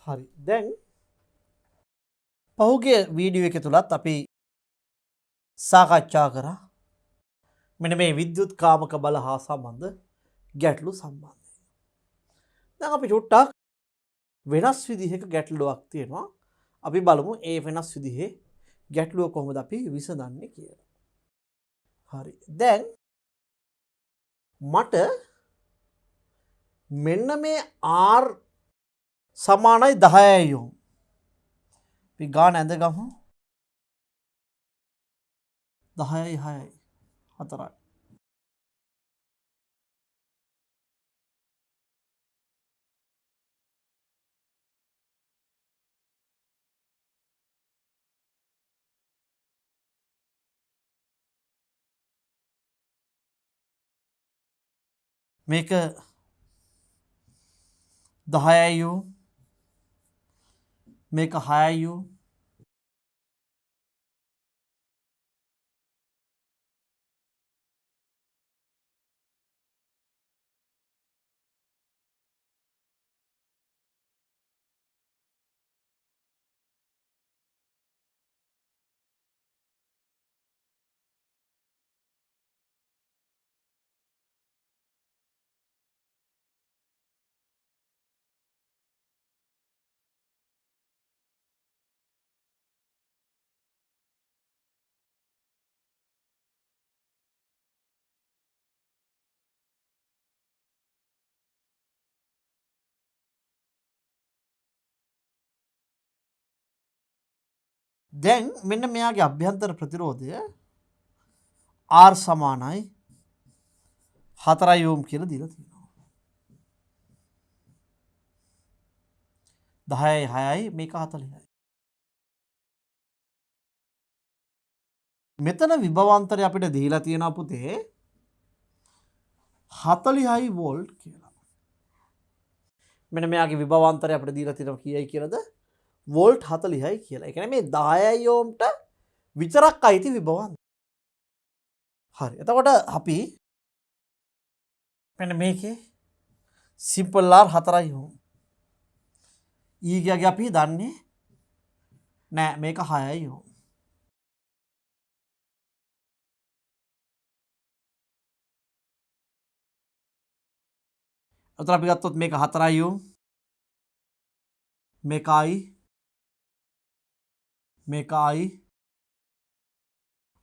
හරි. දැන් පහුගිය වීඩියෝ එකේ තුලත් අපි සාකච්ඡා කරා මෙන්න මේ විද්‍යුත් කාමක බල හා සම්බන්ධ ගැටලු සම්බන්ධයෙන්. දැන් අපි චුට්ටක් වෙනස් විදිහක ගැටලුවක් තියෙනවා. අපි බලමු ඒ වෙනස් විදිහේ ගැටලුව කොහොමද අපි විසඳන්නේ කියලා. හරි. දැන් මට මෙන්න මේ R සමානයි 10යි යොම්. අපි ගාන ඇඳගමු. 10යි 6යි 4යි. මේක 10යි යොම්. මේක 6යි යොම්. දැන් මෙන්න මෙයාගේ අභ්‍යන්තර ප්‍රතිරෝධය R සමානයි 4 ඕම් කියලා දීලා තියෙනවා. 10යි 6යි මේක 40යි. මෙතන විභවාන්තරය අපිට දීලා තියෙනවා පුතේ 40යි වෝල්ට් කියලා. මෙන්න මෙයාගේ විභවාන්තරය අපිට දීලා තියෙනවා කීයයි කියලාද? වෝල්ට් 40යි කියලා. ඒ කියන්නේ මේ 10යි ඕම්ට විතරක් අයිති විභවාන්තරය. හරි. එතකොට අපි මෙන්න මේකේ සිම්පල් R 4යි ඕම්. ඊගියගේ අපි දන්නේ නෑ මේක 6යි ඕම්. එතකොට අපි ගත්තොත් මේක 4යි ඕම්. මේකයි මේකයි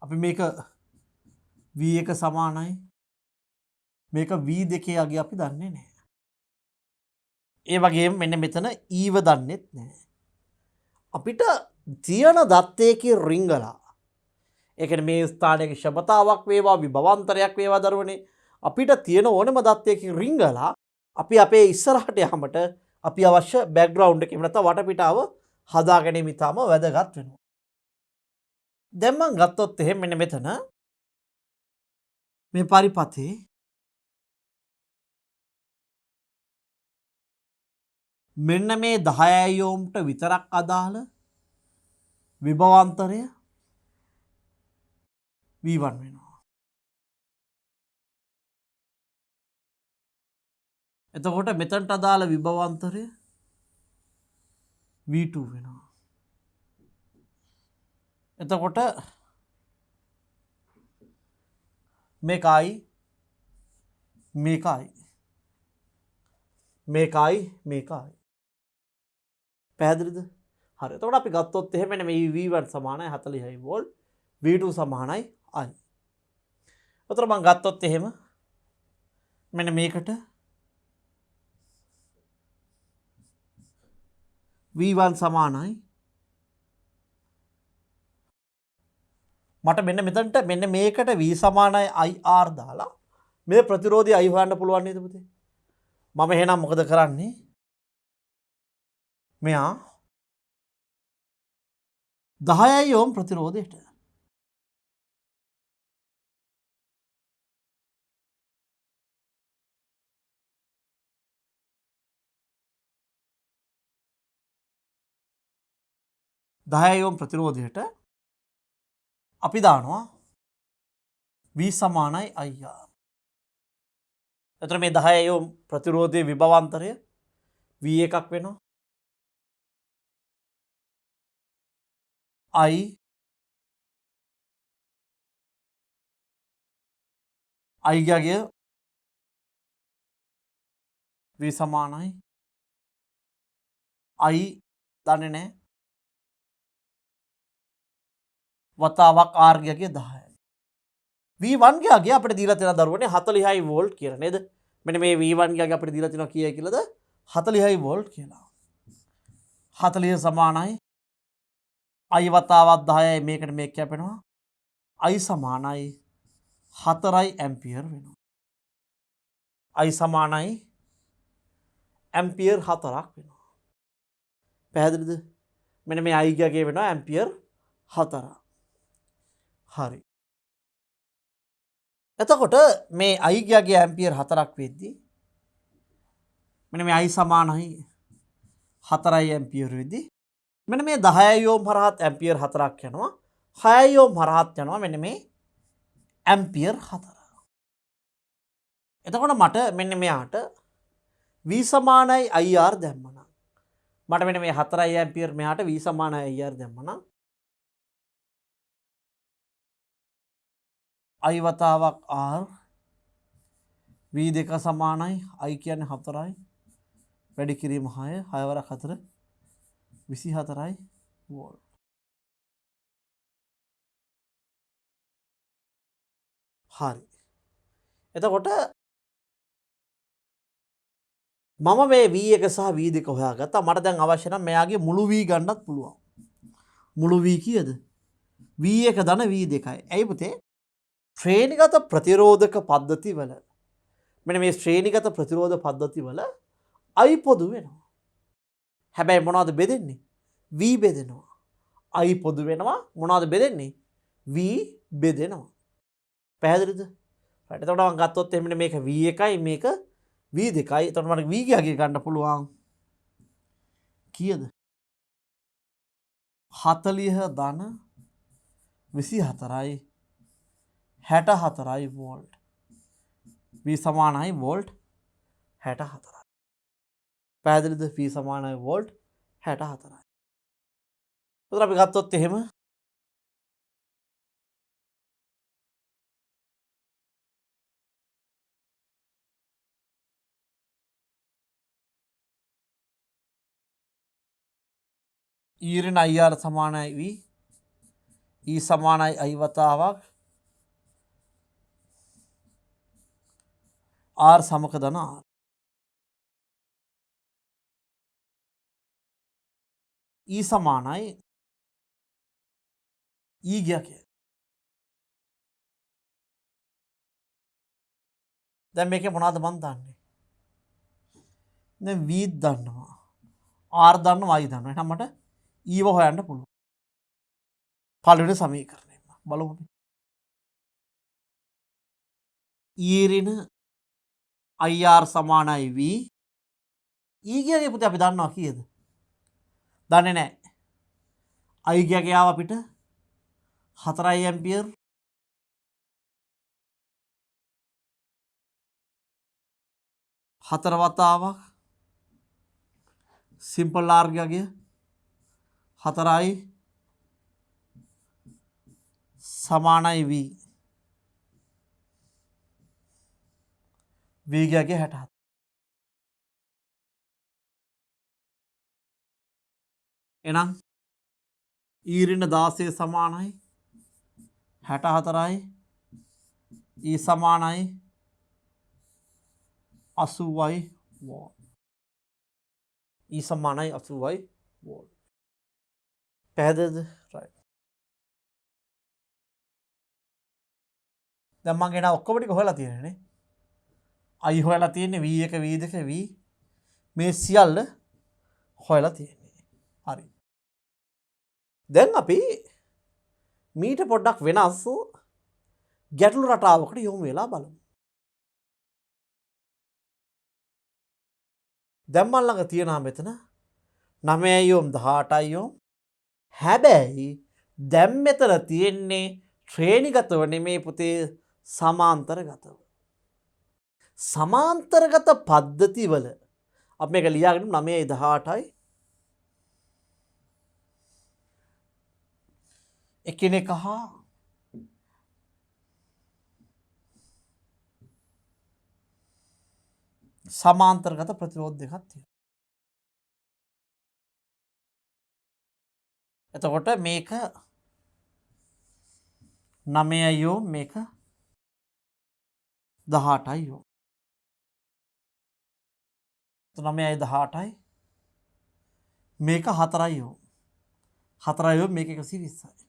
අපි මේක V1 සමානයි. මේක V2 යගේ අපි දන්නේ නැහැ. ඒ වගේම මෙන්න මෙතන ඊව දන්නෙත් නැහැ. අපිට තියෙන දත්තයකින් රිංගලා ඒ කියන්නේ මේ ස්ථානයක ක්ෂමතාවක් වේවා විභවාන්තරයක් වේවා දරුවනේ අපිට තියෙන ඕනම දත්තයකින් රිංගලා අපි අපේ ඉස්සරහට යහමට අපි අවශ්‍ය බෑග්ග්‍රවුන්ඩ් එක එහෙම නැත්නම් වටපිටාව හදා ගැනීම ඉතාම වැදගත් වෙනවා. දැන් මම ගත්තොත් එහෙම මෙන්න මෙතන මේ පරිපථේ මෙන්න මේ 10යි ඕම්ට විතරක් අදාළ විභවාන්තරය V1 වෙනවා. එතකොට මෙතනට අදාළ විභවාන්තරය V2 වෙනවා. එතකොට මේකයි මේකයි මේකයි මේකයි පැහැදිලිද? හරි. එතකොට අපි ගත්තොත් එහෙම මේ V1 සමානයි 40යි වෝල්ට් V2 සමානයි I. එතකොට මම ගත්තොත් එහෙම මෙන්න මේකට V1 සමානයි මට මෙන්න මෙතනට මෙන්න මේකට V සමානයි IR දාලා මේ ප්‍රතිරෝධය I හොයන්න පුළුවන් නේද පුතේ? මම එහෙනම් මොකද කරන්නේ? මෙයා 10යි ඕම් ප්‍රතිරෝධයට අපි දානවා V සමානයි IR. එතකොට මේ 10 ඕම් ප්‍රතිරෝධයේ විභවාන්තරය V1ක් වෙනවා. I ගිය v සමානයි I දන්නේ නැහැ වතාවක් R ගියගේ 10යි V1 ගියාගේ අපිට දීලා තියෙන දරුවනේ 40යි වෝල්ට් කියලා නේද මෙන්න මේ V1 ගියාගේ අපිට දීලා තියෙනවා කීයයි කියලාද 40යි වෝල්ට් කියලා 40 සමානයි I වතාවක් 10යි මේකට මේක කැපෙනවා I සමානයි 4යි ඇම්පියර් වෙනවා I සමානයි ඇම්පියර් 4ක් වෙනවා පැහැදිලිද මෙන්න මේ I ගියාගේ වෙනවා ඇම්පියර් 4ක් හරි එතකොට මේ I ගියාගේ ඇම්පියර් 4ක් වෙද්දී මෙන්න මේ I සමානයි 4යි ඇම්පියර් වෙද්දී මෙන්න මේ 10යි ඕම් හරහත් ඇම්පියර් 4ක් යනවා 6යි ඕම් හරහත් යනවා මෙන්න මේ ඇම්පියර් 4 එතකොට මට මෙන්න මෙයාට V සමානයි IR දැම්මනම් මට මෙන්න මේ 4යි ඇම්පියර් මෙයාට V සමානයි IR දැම්මනම් I වතාවක් R V දෙක සමානයි I කියන්නේ 4යි වැඩි කිරීම 6 6 වරක් 4 24යි වෝල්ට් හරි එතකොට මම මේ V1 සහ V2 හොයාගත්තා මට දැන් අවශ්‍ය නම් මෙයාගේ මුළු V ගන්නත් පුළුවන් මුළු V කීයද V1 ධන V2යි ඇයි පුතේ ශ්‍රේණිගත ප්‍රතිරෝධක පද්ධති වල මෙන්න මේ ශ්‍රේණිගත ප්‍රතිරෝධ පද්ධති වල I පොදු වෙනවා හැබැයි මොනවද බෙදෙන්නේ V බෙදෙනවා I පොදු වෙනවා මොනවද බෙදෙන්නේ V බෙදෙනවා පැහැදිලිද right එතකොට මම ගත්තොත් එහෙනම් මේක V1යි මේක V2යි එතකොට මට V ගියාගේ ගන්න පුළුවන් කීයද 40 ධන 24යි 64යි වෝල්ට් V සමානයි වෝල්ට් 64යි පැහැදිලිද V සමානයි වෝල්ට් 64යි එතකොට අපි ගත්තොත් එහෙම ඊරින IR සමානයි V E සමානයි I වතාවක් R සමක ධන R E සමානයි E ගියා කිය. දැන් මේකේ මොනවද මන් දන්නේ? දැන් V දන්නවා. R දන්නවා I දන්නවා. එහෙනම් මට E ව හොයන්න පුළුවන්. පළවෙනි සමීකරණය බලමු අපි. E ඍණ IR සමානයි V. E ගියාගේ පුතේ අපි දන්නවා කීයද? දන්නේ නැහැ. I ගියාගේ ආව අපිට 4 ඇම්පියර් හතර වතාවක් සිම්පල් R ගියාගේ 4යි සමානයි V. V ගියාගේ 67. එහෙනම් E ඍණ 16 සමානයි 64යි E සමානයි 80යි වෝල්ට්. E සමානයි 80යි වෝල්ට්. පැහැදිලිද? right. දැන් මම එන ඔක්කොම ටික හොයලා තියෙන්නේ නේ. I හොයලා තියෙන්නේ V1 V2 V මේ සියල්ල හොයලා තියෙන්නේ. හරි. දැන් අපි මීට පොඩ්ඩක් වෙනස් ගැටලු රටාවකට යොමු වෙලා බලමු. දැන් මම ළඟ තියෙනවා මෙතන 9යි යොම් 18යි යොම්. හැබැයි දැන් මෙතන තියෙන්නේ ශ්‍රේණිගතව නෙමේ පුතේ සමාන්තරගතව. සමාන්තරගත පද්ධතිවල අපි මේක ලියාගෙන 9යි 18යි එකිනෙක හා සමාන්තරගත ප්‍රතිරෝධ දෙකක් තියෙනවා. එතකොට මේක 9යි ඕම් මේක 18යි ඕම්. 9යි 18යි මේක 4යි ඕම්. 4යි ඕම් මේක 120යි.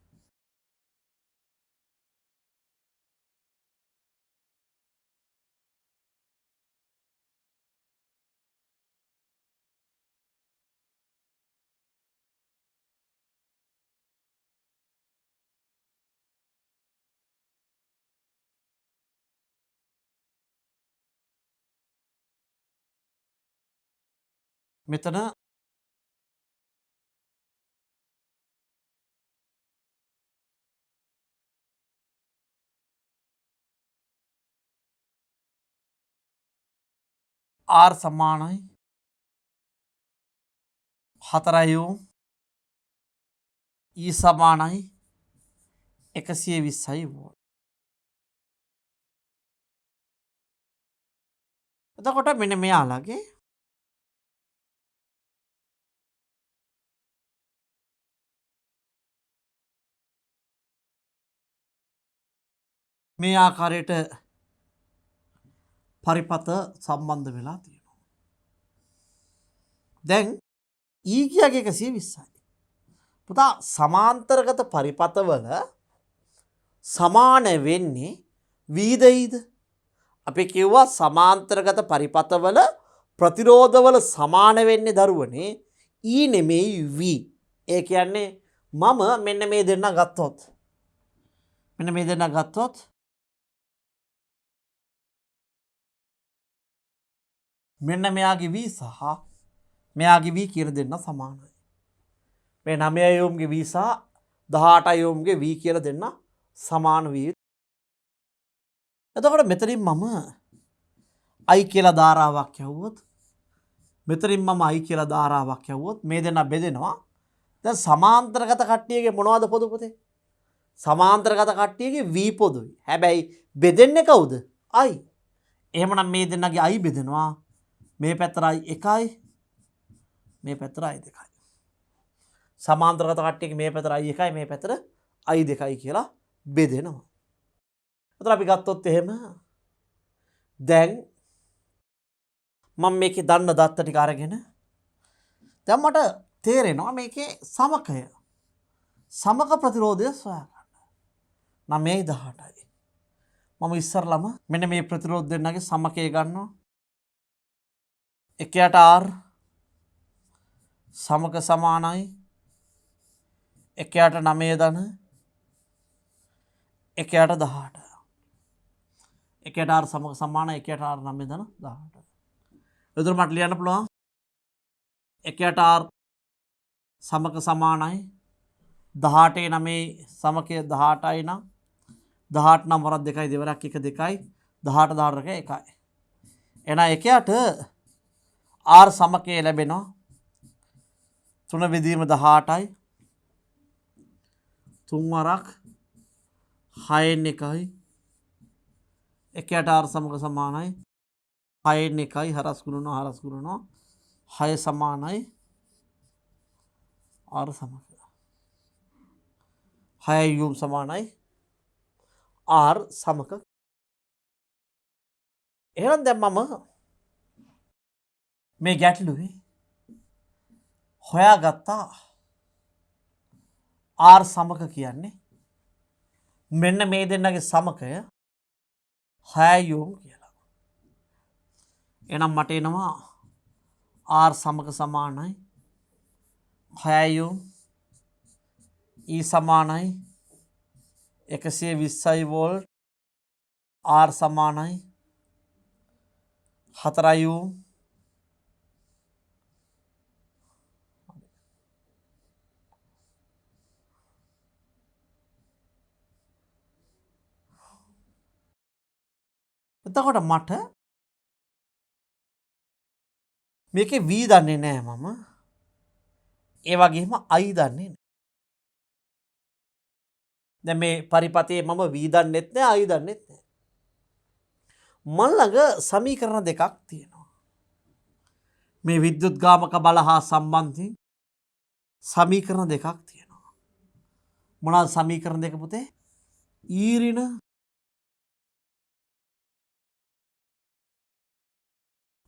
මෙතන R සමානයි 4යි ඕම් E සමානයි 120යි වෝල්ට්. එතකොට මෙන්න මෙයාලගේ මේ ආකාරයට පරිපත සම්බන්ධ වෙලා තියෙනවා. දැන් ඊගියගේ 120යි. පුතා සමාන්තරගත පරිපතවල සමාන වෙන්නේ වීදයිද? අපි කිව්වා සමාන්තරගත පරිපතවල ප්‍රතිරෝධවල සමාන වෙන්නේ දරුවනේ ඊ නෙමෙයි වී. ඒ කියන්නේ මම මෙන්න මේ දෙන්න ගත්තොත් මෙන්න මෙයාගේ වී සහ මෙයාගේ වී කියන දෙන්න සමානයි. මේ 9 ඕම්ගේ වී සහ 18 ඕම්ගේ වී කියලා දෙන්න සමාන වී. එතකොට මෙතනින් මම I කියලා ධාරාවක් යවුවොත් මෙතනින් මම I කියලා ධාරාවක් යවුවොත් මේ දෙන්න බෙදෙනවා. දැන් සමාන්තරගත කට්ටියගේ මොනවද පොදු පුතේ? සමාන්තරගත කට්ටියගේ වී පොදුයි. හැබැයි බෙදෙන්නේ කවුද? I. එහෙමනම් මේ දෙන්නගේ I බෙදෙනවා. මේ පැත්තට I 1යි මේ පැත්තට I 2යි. සමාන්තරගත කට්ටියගේ මේ පැත්තට I 1යි මේ පැත්තට I 2යි කියලා බෙදෙනවා. එතකොට අපි ගත්තොත් එහෙම දැන් මම මේකේ දන්න දත්ත ටික අරගෙන දැන් මට තේරෙනවා මේකේ සමක ප්‍රතිරෝධය සොයාගන්න. 9යි 18යි. මම ඉස්සරලම මෙන්න මේ ප්‍රතිරෝධ දෙන්නගේ සමකය ගන්නවා. එකයට R සමක සමානයි එකයට 9 ධන එකයට 18. එකයට R සමක සමානයි එකයට R 9 ධන 18. එතකොට මට ලියන්න පුළුවන් එකයට R සමක සමානයි 18 9 සමකය 18යි නම් 18 නම් වරක් 2යි දෙවරක් 1 2යි 18 18 1යි. එහෙනම් එකයට R සමකය ලැබෙනවා 3 විදීම 18යි 3 වරක් 6න් 1යි එකයට R සමක සමානයි 6න් 1යි හරස් කරනවා 6 සමානයි R සමක 6 යුම් සමානයි R සමක. එහෙනම් දැන් මම මේ ගැටලුවේ හොයාගත්තා R සමක කියන්නේ මෙන්න මේ දෙන්නගේ සමකය 6 යුම් කියලා. එහෙනම් මට එනවා R සමක සමානයි 6 යුම් E සමානයි 120යි වෝල්ට් R සමානයි 4 යුම් එතකොට මට මේකේ V දන්නේ නැහැ මම. ඒ වගේම I දන්නේ නැහැ. දැන් මේ පරිපතේ මම v දන්නෙත් නැහැ i දන්නෙත් නැහැ. මන් ළඟ සමීකරණ දෙකක් තියෙනවා. මේ විද්‍යුත් ගාමක බල හා සම්බන්ධයෙන් සමීකරණ දෙකක් තියෙනවා. මොනවාද සමීකරණ දෙක පුතේ? E ඍණ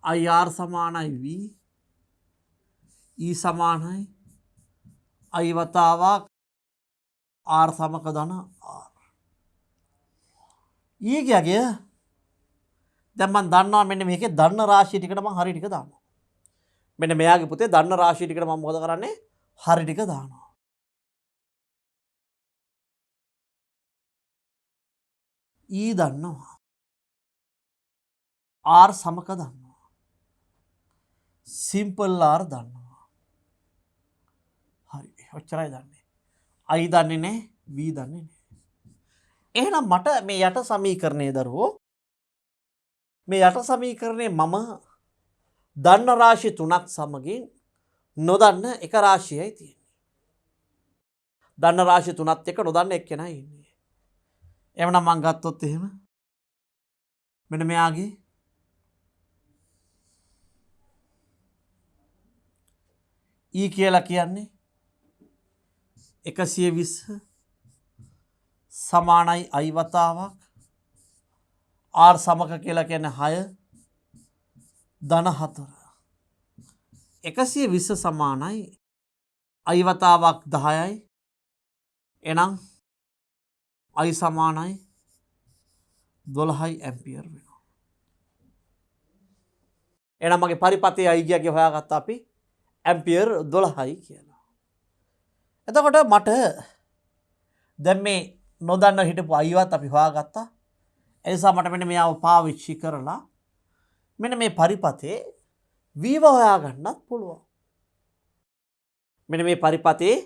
IR සමානයි v E සමානයි I වතාවක් R සමක ධන R. E කියගේ දැන් මම දන්නවා මෙන්න මේකේ ධන රාශිය ටිකට මම හරි ටික දානවා. මෙන්න මෙයාගේ පුතේ ධන රාශිය ටිකට මම මොකද කරන්නේ? හරි ටික දානවා. E දන්නවා. R සමක දන්නවා. සිම්පල් R දන්නවා. හරි ඔච්චරයි දන්නේ. I දන්නේ නැහැ V දන්නේ නැහැ. එහෙනම් මට මේ යට සමීකරණය දරුවෝ මේ යට සමීකරණය මම දන්න රාශි 3ක් සමගින් නොදන්න එක රාශියයි තියෙන්නේ. දන්න රාශි 3ත් එක්ක නොදන්න එක්කෙනයි ඉන්නේ. එහෙනම් මම ගත්තොත් එහෙම මෙන්න මෙයාගේ E කියලා කියන්නේ 120 සමානයි I වතාවක් R සමක කියලා කියන්නේ 6 ධන 4. 120 සමානයි I වතාවක් 10යි. එහෙනම් I සමානයි 12යි ඇම්පියර් වෙනවා. එහෙනම් මගේ පරිපතේ I ගියගේ හොයාගත්තා අපි ඇම්පියර් 12යි කියලා. එතකොට මට දැන් මේ නොදන්න හිටපු I වත් අපි හොයාගත්තා. ඒ නිසා මට මෙන්න මෙයාව පාවිච්චි කරලා මෙන්න මේ පරිපතේ v ව හොයාගන්නත් පුළුවන්. මෙන්න මේ පරිපතේ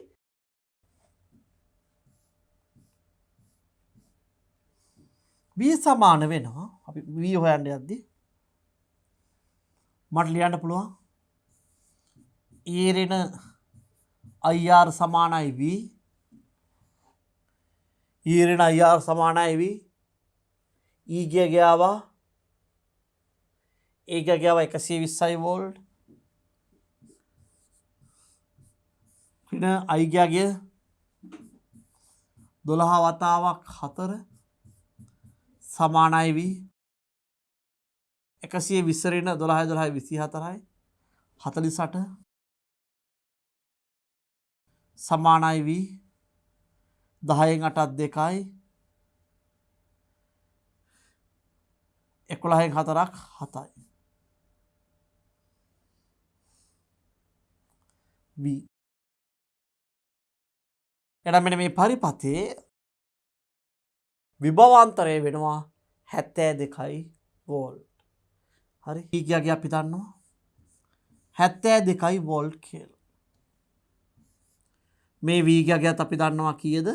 v සමාන වෙනවා. අපි v හොයන්න යද්දී මට ලියන්න පුළුවන් E ඍණ IR සමානයි v E ඍණ IR සමානයි v E ගිය ගියාවා E ගිය ගියාවා 120යි වෝල්ට් ඍණ I ගිය 12 වතාවක් 4 සමානයි v 120 ඍණ 12 12 24යි 48 සමානයි v 10න් 8ක් 2යි 11න් 4ක් 7යි v. එහෙනම් මෙන්න මේ පරිපතේ විභවාන්තරය වෙනවා 72යි වෝල්ට්. හරි. E කියගේ අපි දන්නවා 72යි වෝල්ට් කියලා. මේ V ගගයත් අපි දන්නවා කීයද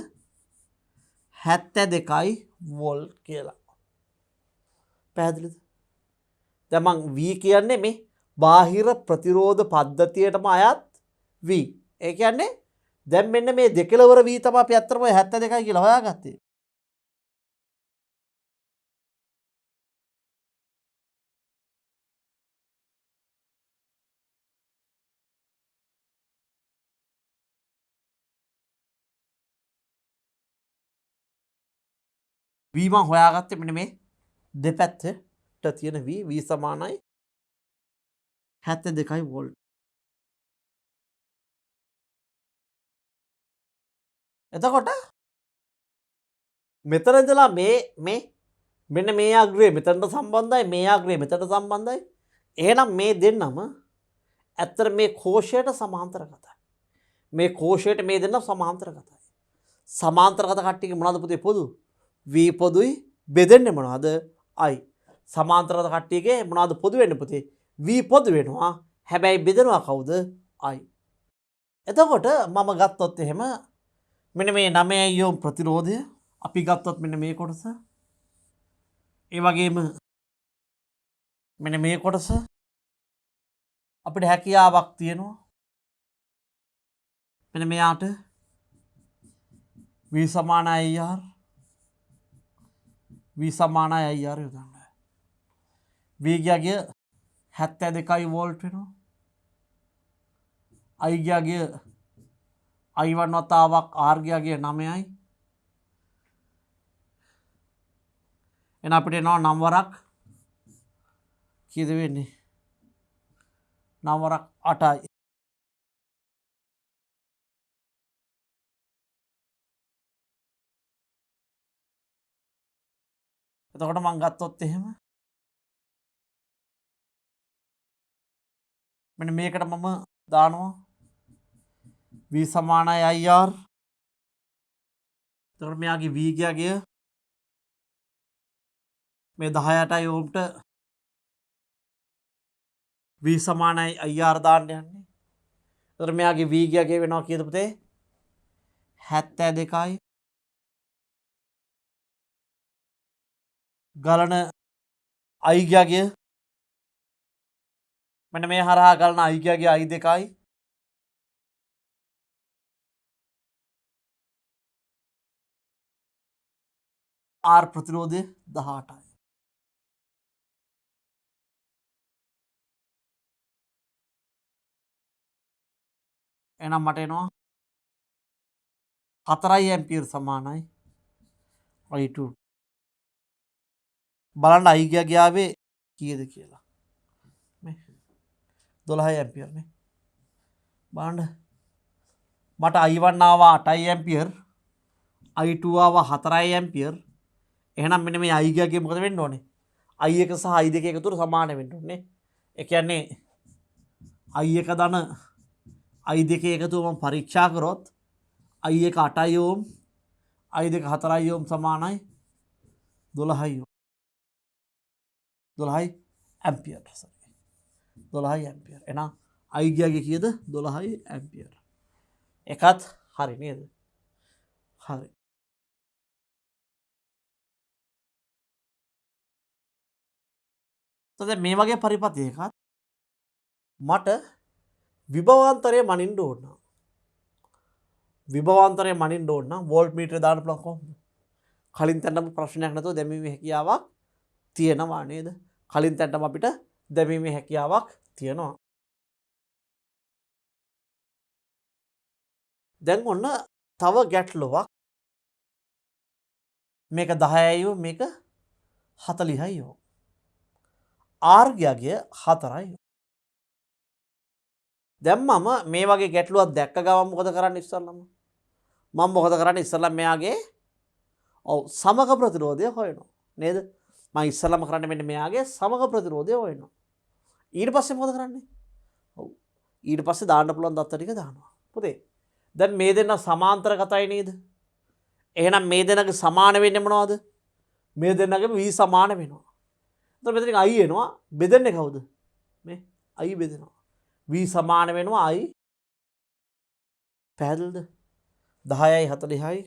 72යි වෝල්ට් කියලා. පැහැදිලිද? දැන් මං V කියන්නේ මේ බාහිර ප්‍රතිරෝධ පද්ධතියටම අයත් V. ඒ කියන්නේ දැන් මෙන්න මේ දෙකලවර V තමයි අපි අත්‍තරම 72යි කියලා හොයාගත්තේ. V මං හොයාගත්තේ මෙන්න මේ දෙපැත්තට තියෙන V සමානයි 72යි වෝල්ට්. එතකොට මෙතන ඉඳලා මේ මෙන්න මේ අග්‍රය මෙතනට සම්බන්ධයි මේ අග්‍රය මෙතනට සම්බන්ධයි. එහෙනම් මේ දෙන්නම ඇත්තට මේ කෝෂයට සමාන්තරගතයි. මේ කෝෂයට මේ දෙන්න සමාන්තරගතයි. සමාන්තරගත කට්ටියගේ මොනවද පුතේ පොදු? V පොදුයි බෙදෙන්නේ මොනවද? I. සමාන්තරගත කට්ටියගේ මොනවද පොදු වෙන්නේ පුතේ? V පොදු වෙනවා. හැබැයි බෙදනවා කවුද? I. එතකොට මම ගත්තොත් එහෙම මෙන්න මේ 9 යොම් ප්‍රතිරෝධය අපි ගත්තොත් මෙන්න මේ කොටස. ඒ වගේම මෙන්න මේ කොටස අපිට හැකියාවක් තියෙනවා. මෙන්න මෙයාට V සමානයි IR. V සමානයි IR යොදන්න. V ගියාගේ 72 වෝල්ට් වෙනවා. I ගියාගේ I1 වතාවක් R ගියාගේ 9යි. එන අපිට එනවා නම් වරක් කීයද වෙන්නේ? නම් වරක් 8යි. එතකොට මං ගත්තොත් එහෙම මෙන්න මේකට මම දානවා V සමානයි IR. එතකොට මෙයාගේ V ගියාගේ මේ 18යි ඕම්ට V සමානයි IR දාන්න යන්නේ. එතකොට මෙයාගේ V ගියාගේ වෙනවා කීයද පුතේ? 72යි. ගලන I ගියාගේ මෙන්න මේ හරහා ගලන I ගියාගේ I 2යි. R ප්‍රතිරෝධය 18යි. එහෙනම් මට එනවා 4 ඇම්පියර් සමානයි I2. බලන්න I ගියාවේ කීයද කියලා. මේ 12 ඇම්පියර් නේ. බලන්න මට I1 ආවා 8 ඇම්පියර්. I2 ආවා 4 ඇම්පියර්. එහෙනම් මෙන්න මේ I ගියාගේ මොකද වෙන්න ඕනේ? I1 සහ I2 එකතුර සමාන වෙන්න ඕනේ. ඒ කියන්නේ I1 ධන I2 එකතුව මම පරීක්ෂා කරොත් I1 8යි ඕම් I2 4යි ඕම් සමානයි 12යි ඕම්. 12යි ඇම්පියර්. 12යි ඇම්පියර්. එහෙනම් I ගියාගේ කීයද? 12යි ඇම්පියර්. එකත් හරි නේද? හරි. දැන් මේ වගේ පරිපථයක මට විභවාන්තරය මනින්න ඕන. විභවාන්තරය මනින්න ඕන නම් වෝල්ට් මීටරය දාන්න පුළුවන් කොහොමද? කලින් තැනම ප්‍රශ්නයක් නැතුව දැමීමේ හැකියාවක් තියෙනවා නේද? කලින් තැනටම අපිට දැමීමේ හැකියාවක් තියෙනවා. දැන් ඔන්න තව ගැටලුවක්. මේක 10යි මේක 40යි. R ගියාගේ 4යි. දැන් මම මේ වගේ ගැටලුවක් දැක්ක ගමන් මොකද කරන්නේ ඉස්සල්ලාම? මම මොකද කරන්නේ ඉස්සල්ලා මෙයාගේ සමග ප්‍රතිරෝධය හොයනවා නේද? මම ඉස්සල්ලාම කරන්නේ මෙන්න මෙයාගේ සමග ප්‍රතිරෝධය හොයනවා. ඊට පස්සේ මොකද කරන්නේ? ඔව්. ඊට පස්සේ දාන්න පුළුවන් දත්ත ටික දානවා. පුතේ. දැන් මේ දෙන්න සමාන්තරගතයි නේද? එහෙනම් මේ දෙන්නගේ සමාන වෙන්නේ මොනවද? මේ දෙන්නගේ v සමාන වෙනවා. එතකොට මෙතන I එනවා. බෙදන්නේ කවුද? මේ I බෙදෙනවා. v සමාන වෙනවා I. පැහැදිලිද? 10යි 40යි.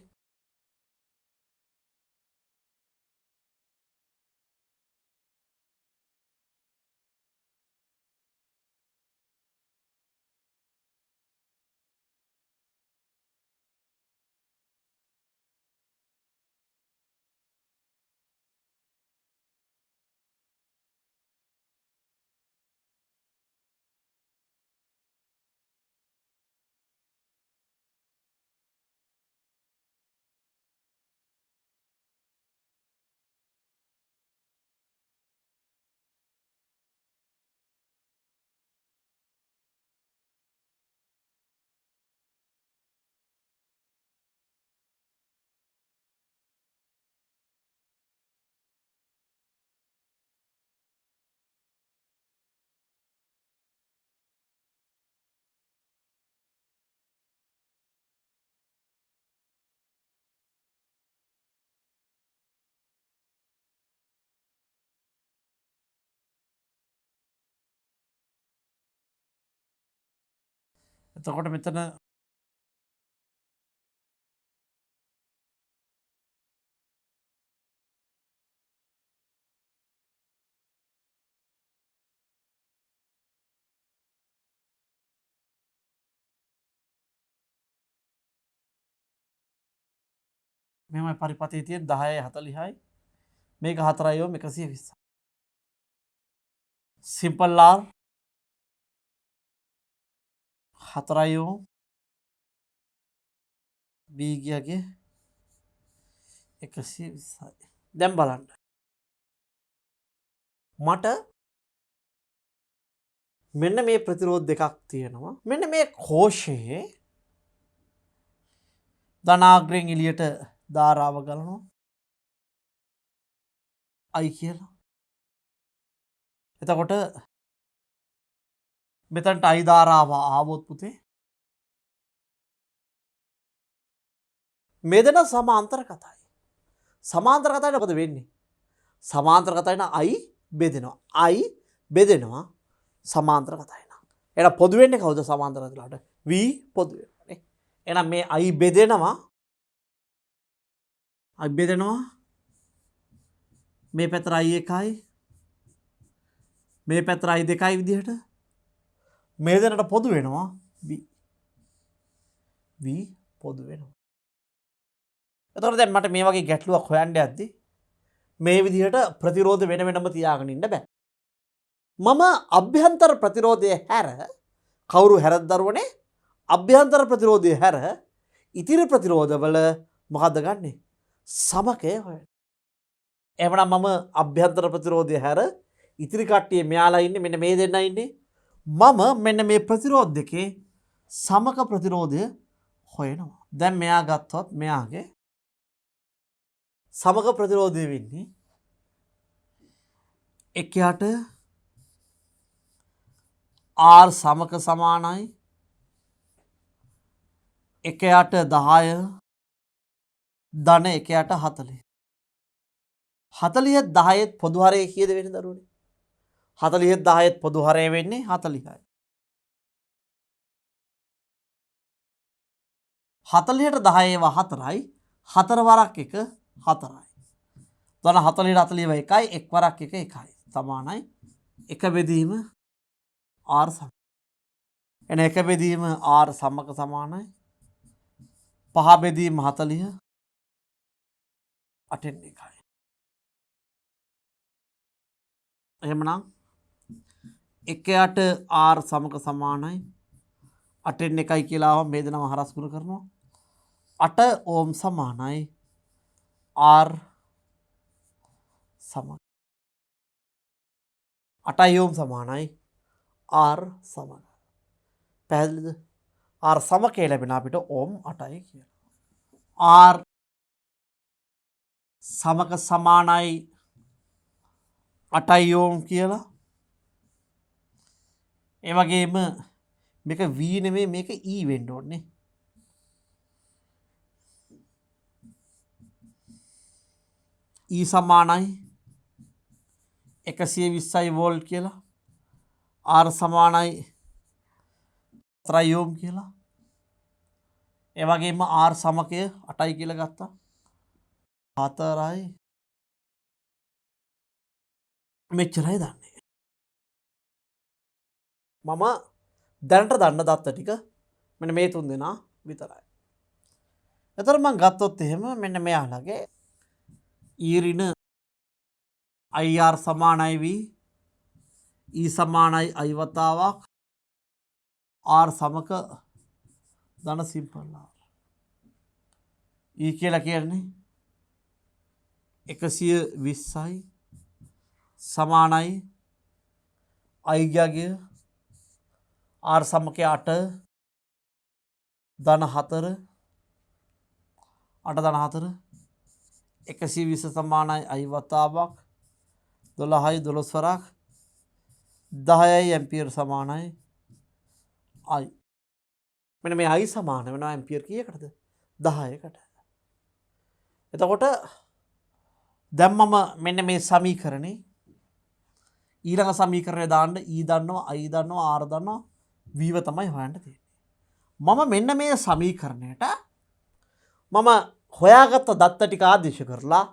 එතකොට මෙතන මෙමයි පරිපතේ තියෙන 10:40යි මේක 4යි ඕම් 120. Simple R 4යි ඕම් B ගියගේ 120යි. දැන් බලන්න. මට මෙන්න මේ ප්‍රතිරෝධ දෙකක් තියෙනවා. මෙන්න මේ කෝෂයේ ධනාග්‍රයෙන් එළියට ධාරාව ගලනවා. I කියලා. එතකොට මෙතනට I ධාරාව ආවොත් පුතේ මේ දෙන සමාන්තරගතයි. සමාන්තරගතයිට මොකද වෙන්නේ? සමාන්තරගතයි නම් I බෙදෙනවා. I බෙදෙනවා සමාන්තරගතයි නම්. එහෙනම් පොදු වෙන්නේ කවුද සමාන්තරගතලාට? V පොදු වෙනවා නේ. එහෙනම් මේ I බෙදෙනවා. I බෙදෙනවා. මේ පැත්තට I එකයි. මේ පැත්තට I දෙකයි විදිහට. මේ දෙනට පොදු වෙනවා V. V පොදු වෙනවා. එතකොට දැන් මට මේ වගේ ගැටලුවක් හොයන්න යද්දි මේ විදිහට ප්‍රතිරෝධ වෙන වෙනම තියාගෙන ඉන්න බෑ. මම අභ්‍යන්තර ප්‍රතිරෝධය හැර කවුරු හැරද දරුවනේ අභ්‍යන්තර ප්‍රතිරෝධය හැර ඉතිරි ප්‍රතිරෝධවල මොකද්ද ගන්නෙ? සමකය හොයන්න. එහෙනම් මම අභ්‍යන්තර ප්‍රතිරෝධය හැර ඉතිරි කට්ටිය මෙයාලා ඉන්නේ මෙන්න මේ දෙන්නා ඉන්නේ. මම මෙන්න මේ ප්‍රතිරෝධ දෙකේ සමක ප්‍රතිරෝධය හොයනවා. දැන් මෙයා ගත්තොත් මෙයාගේ සමක ප්‍රතිරෝධය වෙන්නේ එකයට R සමක සමානයි එකයට 10 ධන එකයට 40. 40 10 පොදු හරය කීයද වෙන්නේ දරුවනේ? 40 10 පොදු හරය වෙන්නේ 40යි. 40ට 10 ඒවා 4යි. 4 වරක් 1 4යි. ධන 40 40 එකයි 1 වරක් 1 එකයි. සමානයි 1 බෙදීම R සම. එන 1 බෙදීම R සමක සමානයි 5 බෙදීම 40 8න් එකයි. එහෙමනම් 1ට R සමක සමානයි 8න් එකයි කියලා ආවම මේ දෙනම හරස් ගුණ කරනවා 8 ඕම් සමානයි R සම 8 ඕම් සමානයි R සම. පැහැදිලිද? R සමකය ලැබෙන අපිට ඕම් 8යි කියලා. R සමක සමානයි 8 ඕම් කියලා. ඒ වගේම මේක V නෙමෙයි මේක E වෙන්න ඕනේ. E සමානයි 120යි වෝල්ට් කියලා. R සමානයි 4 ඕම් කියලා. ඒ වගේම R සමකය 8යි කියලා ගත්තා. 4යි මෙච්චරයි දන්නේ. මම දැනට දන්න දත්ත ටික මෙන්න මේ තුන් දෙනා විතරයි. එතකොට මම ගත්තොත් එහෙම මෙන්න මෙයාලගේ ඊරින IR සමානයි V E සමානයි I වතාවක් R සමක ධන සිම්පල් R. E කියලා කියන්නේ 120යි සමානයි I ගියගේ R සමකය 8 ධන 4 8 ධන 4 120 සමානයි I වතාවක් 12යි 12 වරක් 10යි ඇම්පියර් සමානයි I. මෙන්න මේ I සමාන වෙනවා ඇම්පියර් කීයකටද? 10කට. එතකොට දැන් මම මෙන්න මේ සමීකරණේ ඊළඟ සමීකරණය දාන්න E දන්නවා I දන්නවා R දන්නවා V ව තමයි හොයන්න තියෙන්නේ. මම මෙන්න මේ සමීකරණයට මම හොයාගත්ත දත්ත ටික ආදේශ කරලා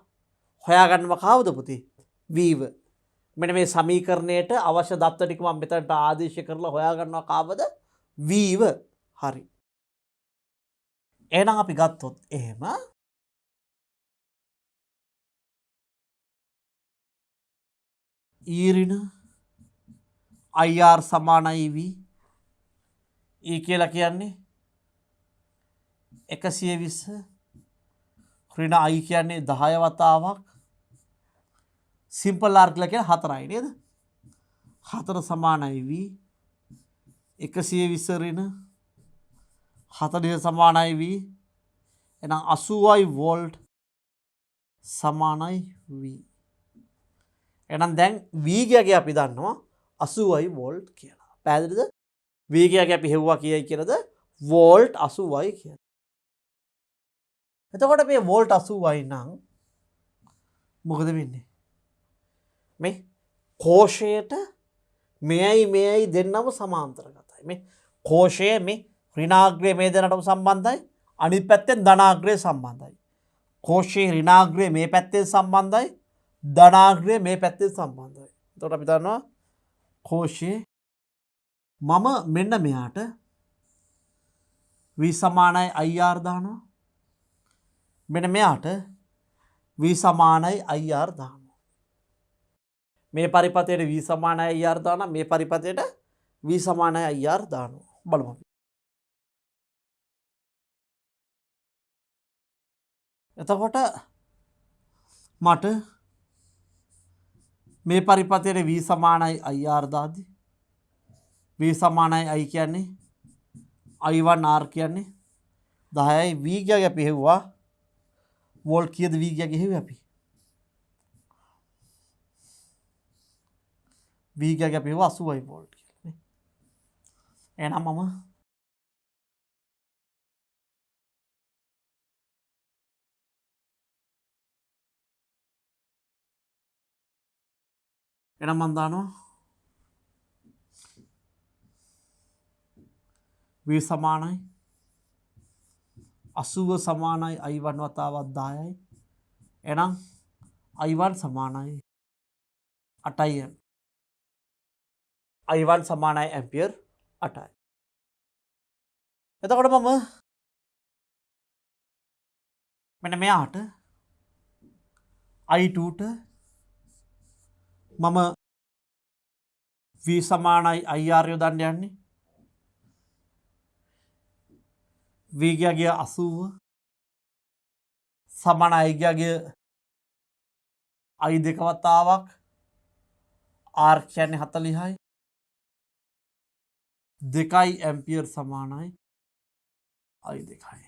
හොයාගන්නව කවුද පුතේ? V ව. මෙන්න මේ සමීකරණයට අවශ්‍ය දත්ත ටික මම මෙතනට ආදේශ කරලා හොයාගන්නවා කවුද? V ව. හරි. එහෙනම් අපි ගත්තොත් එහෙම ඊරින IR සමානයි V E කියලා කියන්නේ 120 ඍණ I කියන්නේ 10 වතාවක් සිම්පල් R කියලා කියන්නේ 4යි නේද? 4 සමානයි V 120 ඍණ 40 සමානයි V එහෙනම් 80යි වෝල්ට් සමානයි V. එහෙනම් දැන් V ගියගේ අපි දන්නවා 80යි වෝල්ට් කියලා. පැහැදිලිද? V ගියගේ අපි හෙව්වා කියයි කියලාද? වෝල්ට් 80යි කියලා. එතකොට මේ වෝල්ට් 80යි නම් මොකද වෙන්නේ? මේ කෝෂයට මෙයයි දෙන්නම සමාන්තරගතයි. මේ කෝෂය මේ ඍණාග්‍රය මේ දෙන්නටම සම්බන්ධයි. අනිත් පැත්තෙන් ධනාග්‍රය සම්බන්ධයි. කෝෂයේ ඍණාග්‍රය මේ පැත්තෙන් සම්බන්ධයි. ධනාග්‍රය මේ පැත්තෙන් සම්බන්ධයි. එතකොට අපි දන්නවා කෝෂයේ මම මෙන්න මෙයාට V සමානයි IR දානවා. මෙන්න මෙයාට V සමානයි IR දානවා. මේ පරිපථයට V සමානයි IR දානවා. මේ පරිපථයට V සමානයි IR දානවා. බලමු. එතකොට මට මේ පරිපථයට V සමානයි IR දාදී V සමානයි I කියන්නේ I1R කියන්නේ 10යි V ගියගේ අපි හෙව්වා වෝල්ට් කීයද V ගියගේ හෙව්වේ අපි V ගියගේ අපි හෙව්වා 80යි වෝල්ට් කියලා නේ. එහෙනම් මම දානවා V සමානයි 80 සමානයි I1 වතාවක් 10යි. එහෙනම් I1 සමානයි 8යි. I1 සමානයි ඇම්පියර් 8යි. එතකොට මම මෙන්න මෙයාට I2ට මම V සමානයි IR යොදන්න යන්නේ. V ගියගේ 80 සමාන I ගියගේ I දෙක වතාවක් R කියන්නේ 40යි. 2යි ඇම්පියර් සමානයි I 2යි.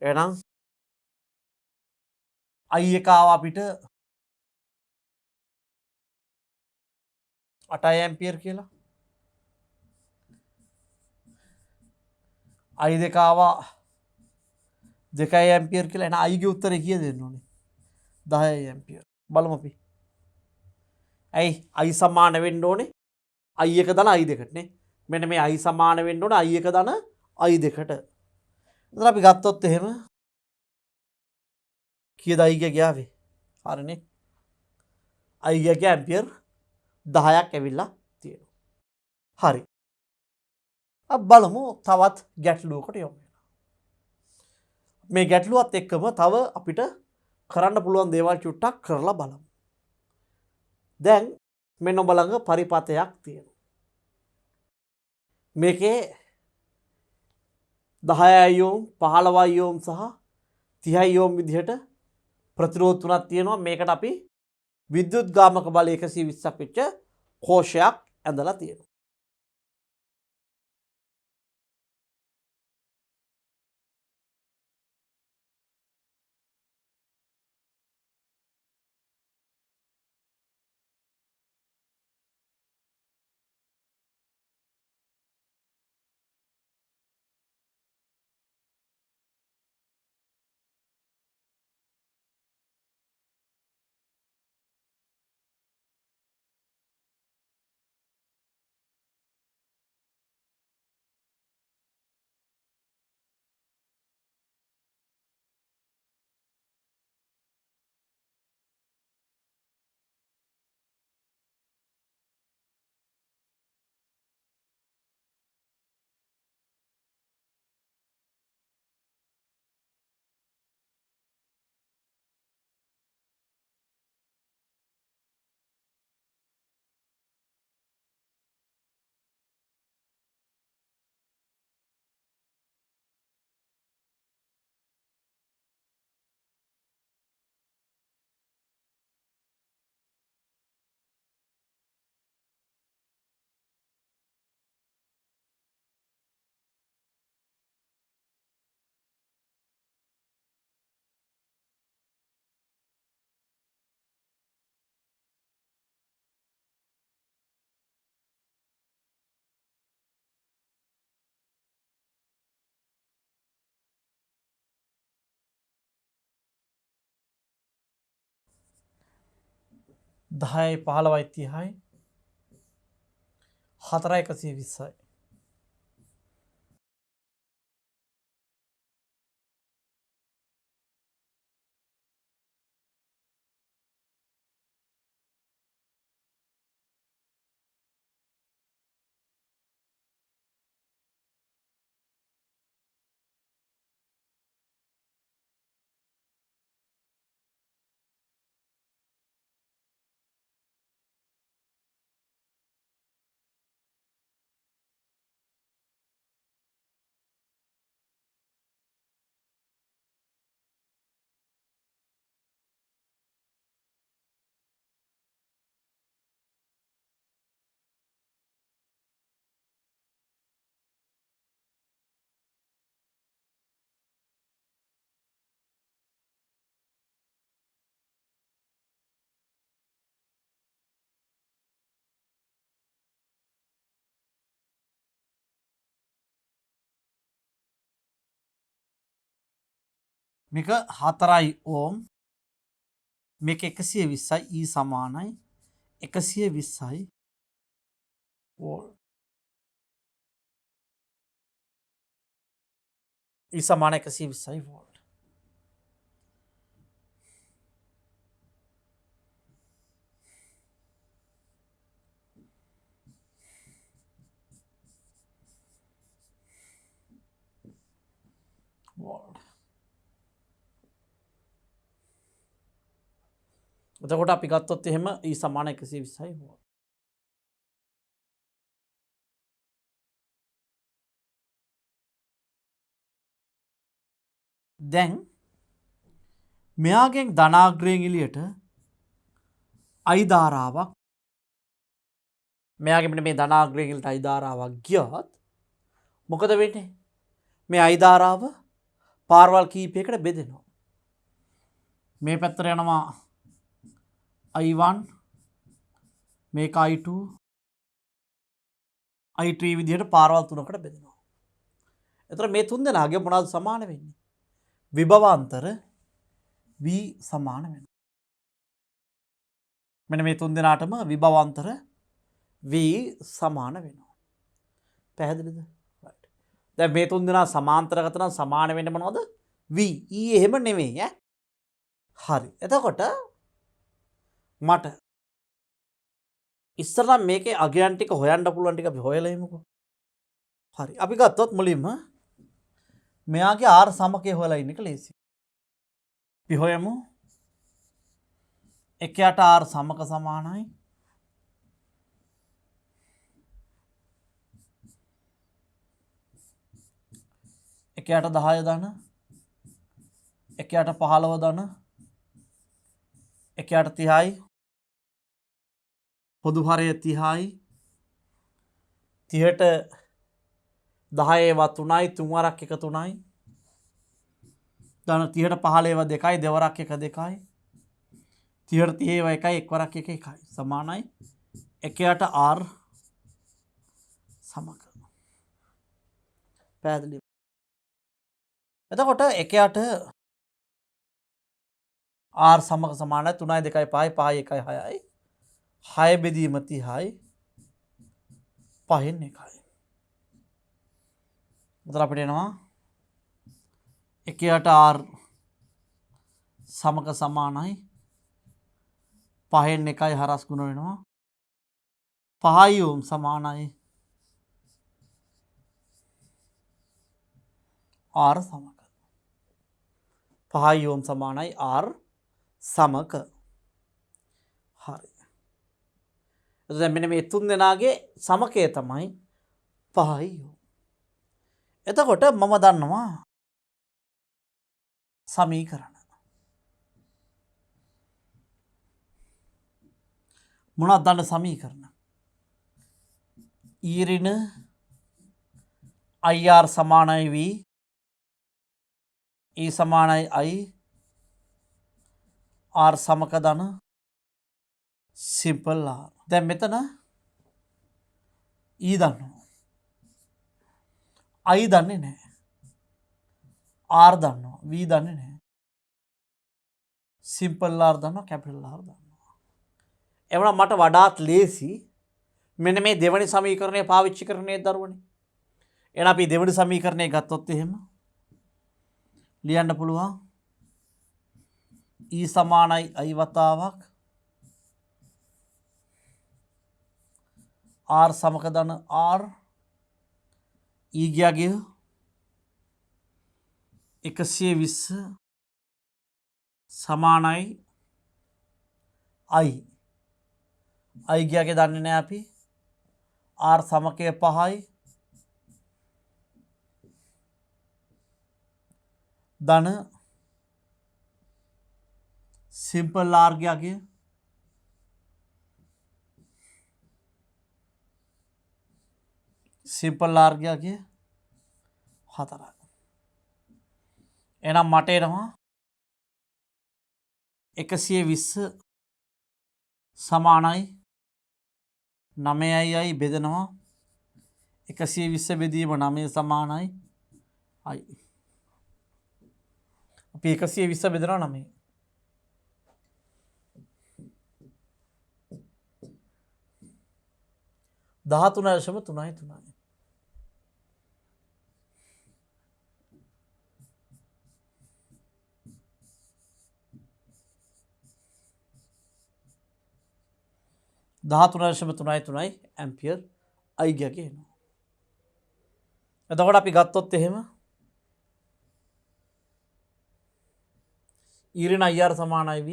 එහෙනම් I එක ආව අපිට 8යි ඇම්පියර් කියලා. I දෙක ආවා 2යි ඇම්පියර් කියලා. එහෙනම් I ගේ උත්තරේ කීයද දෙන්න ඕනේ? 10යි ඇම්පියර්. බලමු අපි. ඇයි I සමාන වෙන්න ඕනේ I එක ධන I දෙකට නේ. මෙන්න මේ I සමාන වෙන්න ඕනේ I එක ධන I දෙකට. එතන අපි ගත්තොත් එහෙම කීයද I ගේ ගියාවේ? හරිනේ. I ගේ ඇම්පියර් 10ක් ඇවිල්ලා තියෙනවා. හරි. අපි බලමු තවත් ගැටලුවකට යමු. මේ ගැටලුවත් එක්කම තව අපිට කරන්න පුළුවන් දේවල් චුට්ටක් කරලා බලමු. දැන් මෙන්න ඔබ ළඟ පරිපථයක් තියෙනවා. මේකේ 10යි ඕම් 15යි ඕම් සහ 30යි ඕම් විදිහට ප්‍රතිරෝධ තුනක් තියෙනවා. මේකට අපි විද්‍යුත් ගාමක බල 120ක් වෙච්ච කෝෂයක් ඇඳලා තියෙනවා. 10යි 15යි 30යි 4යි 120යි. මේක 4යි ඕම් මේක 120යි E සමානයි 120යි වෝල්ට්. E සමාන 120යි වෝල්ට්. වෝල්ට්. එතකොට අපි ගත්තොත් එහෙම E සමාන 120යි වෝල්ට්. දැන් මෙයාගෙන් ධනාග්‍රයෙන් එළියට I ධාරාවක් මෙයාගේ මෙන්න මේ ධනාග්‍රයෙන් එළියට I ධාරාවක් ගියත් මොකද වෙන්නේ? මේ I ධාරාව පාරවල් කීපයකට බෙදෙනවා. මේ පැත්තට යනවා I1 මේක I2 I3 විදිහට පාරවල් තුනකට බෙදෙනවා. එතකොට මේ තුන් දෙනාගේ මොනවද සමාන වෙන්නේ? විභවාන්තර V සමාන වෙනවා. මෙන්න මේ තුන් දෙනාටම විභවාන්තර V සමාන වෙනවා. පැහැදිලිද? right. දැන් මේ තුන් දෙනා සමාන්තරගත නම් සමාන වෙන්නේ මොනවද? V. E එහෙම නෙමෙයි ඈ. හරි. එතකොට මට ඉස්සරලා මේකේ අගයන් ටික හොයන්න පුළුවන් ටික අපි හොයලා ඉමුකෝ. හරි. අපි ගත්තොත් මුලින්ම මෙයාගේ R සමකය හොයලා ඉන්න එක ලේසියි. අපි හොයමු. එකයට R සමක සමානයි. එකයට 10 ධන. එකයට 15 ධන. එකයට 30යි. පොදු හරය 30යි. 30ට 10 ඒවා 3යි 3 වරක් 1 3යි. ධන 30ට 15 ඒවා 2යි 2 වරක් 1 2යි. 30ට 30 ඒවා 1යි 1 වරක් 1 1යි. සමානයි එකයට R සමක. පැහැදිලි. එතකොට එකයට R සමක සමානයි 3යි 2යි 5යි 5යි 1යි 6යි. 6 බෙදීම 30යි 5න් 1යි. එතකොට අපිට එනවා එකයට R සමක සමානයි 5න් 1යි හරස් ගුණ වෙනවා 5යි ඕම් සමානයි R සමක. 5යි ඕම් සමානයි R සමක. හරි. එතකොට මෙන්න මේ තුන් දෙනාගේ සමකය තමයි 5යි ඕම්. එතකොට මම දන්නවා සමීකරණ. මොනවද දන්න සමීකරණ? E ඍණ IR සමානයි V E සමානයි I R සමක ධන සිම්පල් R. දැන් මෙතන E දන්නවා. I දන්නේ නැහැ. R දන්නවා. V දන්නේ නැහැ. සිම්පල් R දන්නවා. කැපිටල් R දන්නවා. එවනම් මට වඩාත් ලේසි මෙන්න මේ දෙවනි සමීකරණය පාවිච්චි කරන්නේ දරුවනේ. එහෙනම් අපි දෙවනි සමීකරණය ගත්තොත් එහෙම ලියන්න පුළුවන් E සමානයි I වතාවක් R සමක ධන R E ගියාගේ 120 සමානයි I ගියාගේ දන්නේ නැහැ අපි R සමකය 5යි ධන සිම්පල් R ගියාගේ සිම්පල් R ගියාගේ 4යි. එහෙනම් මට එනවා 120 සමානයි 9යි බෙදෙනවා 120 බෙදීම 9 සමානයි I. අපි 120 බෙදනවා 9. 13.3. තුනයි ඇම්පියර් I ගියාගේ එනවා. එතකොට අපි ගත්තොත් එහෙම ඊරින IR සමානයි V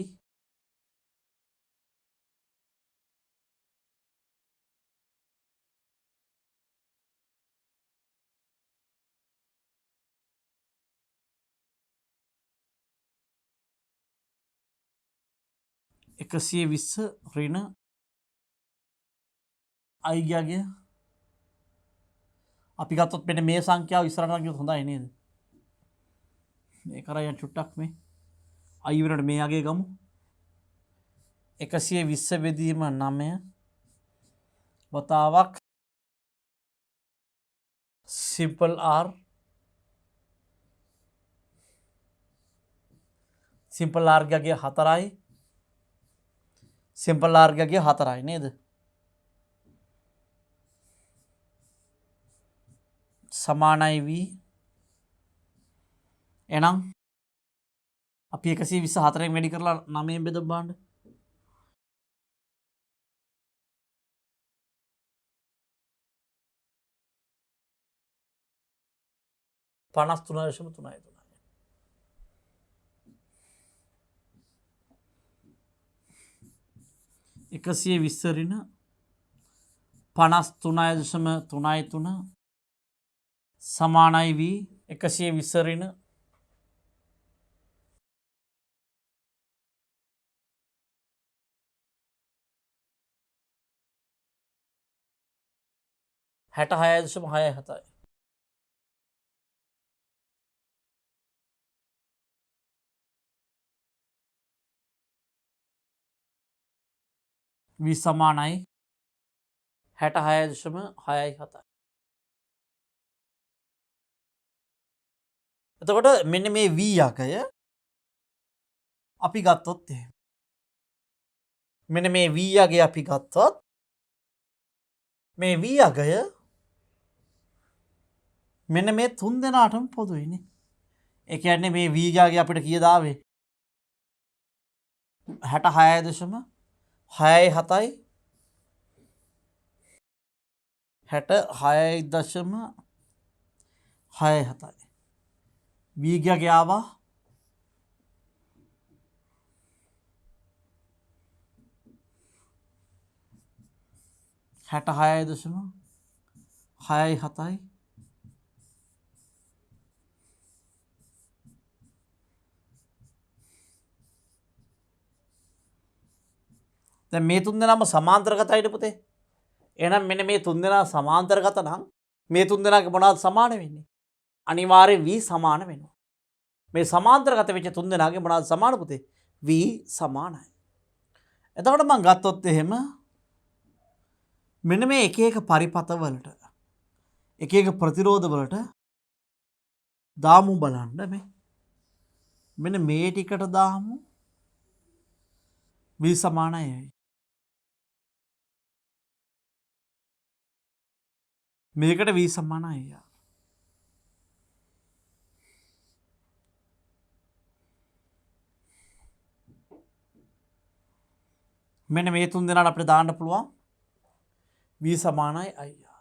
එකසිය 20 ඍණ I ගියාගේ අපි ගත්තොත් මෙන්න මේ සංඛ්‍යාව ඉස්සරහට ගියොත් හොඳයි නේද? මේ කරා යන චුට්ටක් මේ I වෙනට මේ යගේ ගමු 120 බෙදීම 9 වතාවක් සිම්පල් R සිම්පල් R ගියාගේ 4යි සිම්පල් R ගියාගේ 4යි නේද? සමානයි V. එහෙනම් අපි 124න් වැඩි කරලා 9න් බෙදමු බලන්න. පනස් 3.3. 120 ඍණ 53.33 සමානයි V 120 ඍණ 66.67. V සමානයි 66.67. එතකොට මෙන්න මේ V යකය අපි ගත්තොත් එහෙම. මෙන්න මේ V යගේ අපි ගත්තොත් මේ V යගය මෙන්න මේ තුන් දෙනාටම පොදුයිනේ. ඒ කියන්නේ මේ V යගේ අපිට කීයද ආවේ? 66.67යි 66.67යි. V යගේ ආවා 66.67යි දැන් මේ තුන් දෙනාම සමාන්තරගතයිද පුතේ? එහෙනම් මෙන්න මේ තුන් දෙනා සමාන්තරගත නම් මේ තුන් දෙනාගේ මොනවද සමාන වෙන්නේ? අනිවාර්යෙන් V සමාන වෙනවා. මේ සමාන්තරගත වෙච්ච තුන් දෙනාගේ මොනවද සමාන පුතේ? V සමානයි. එතකොට මම ගත්තොත් එහෙම මෙන්න මේ එක එක පරිපත වලට එක එක ප්‍රතිරෝධ වලට දාමු බලන්න මේ. මෙන්න මේ ටිකට දාමු V සමානයි. මේකට V සමාන IR. මෙන්න මේ තුන් දෙනාට අපිට දාන්න පුළුවන් V සමානයි IR.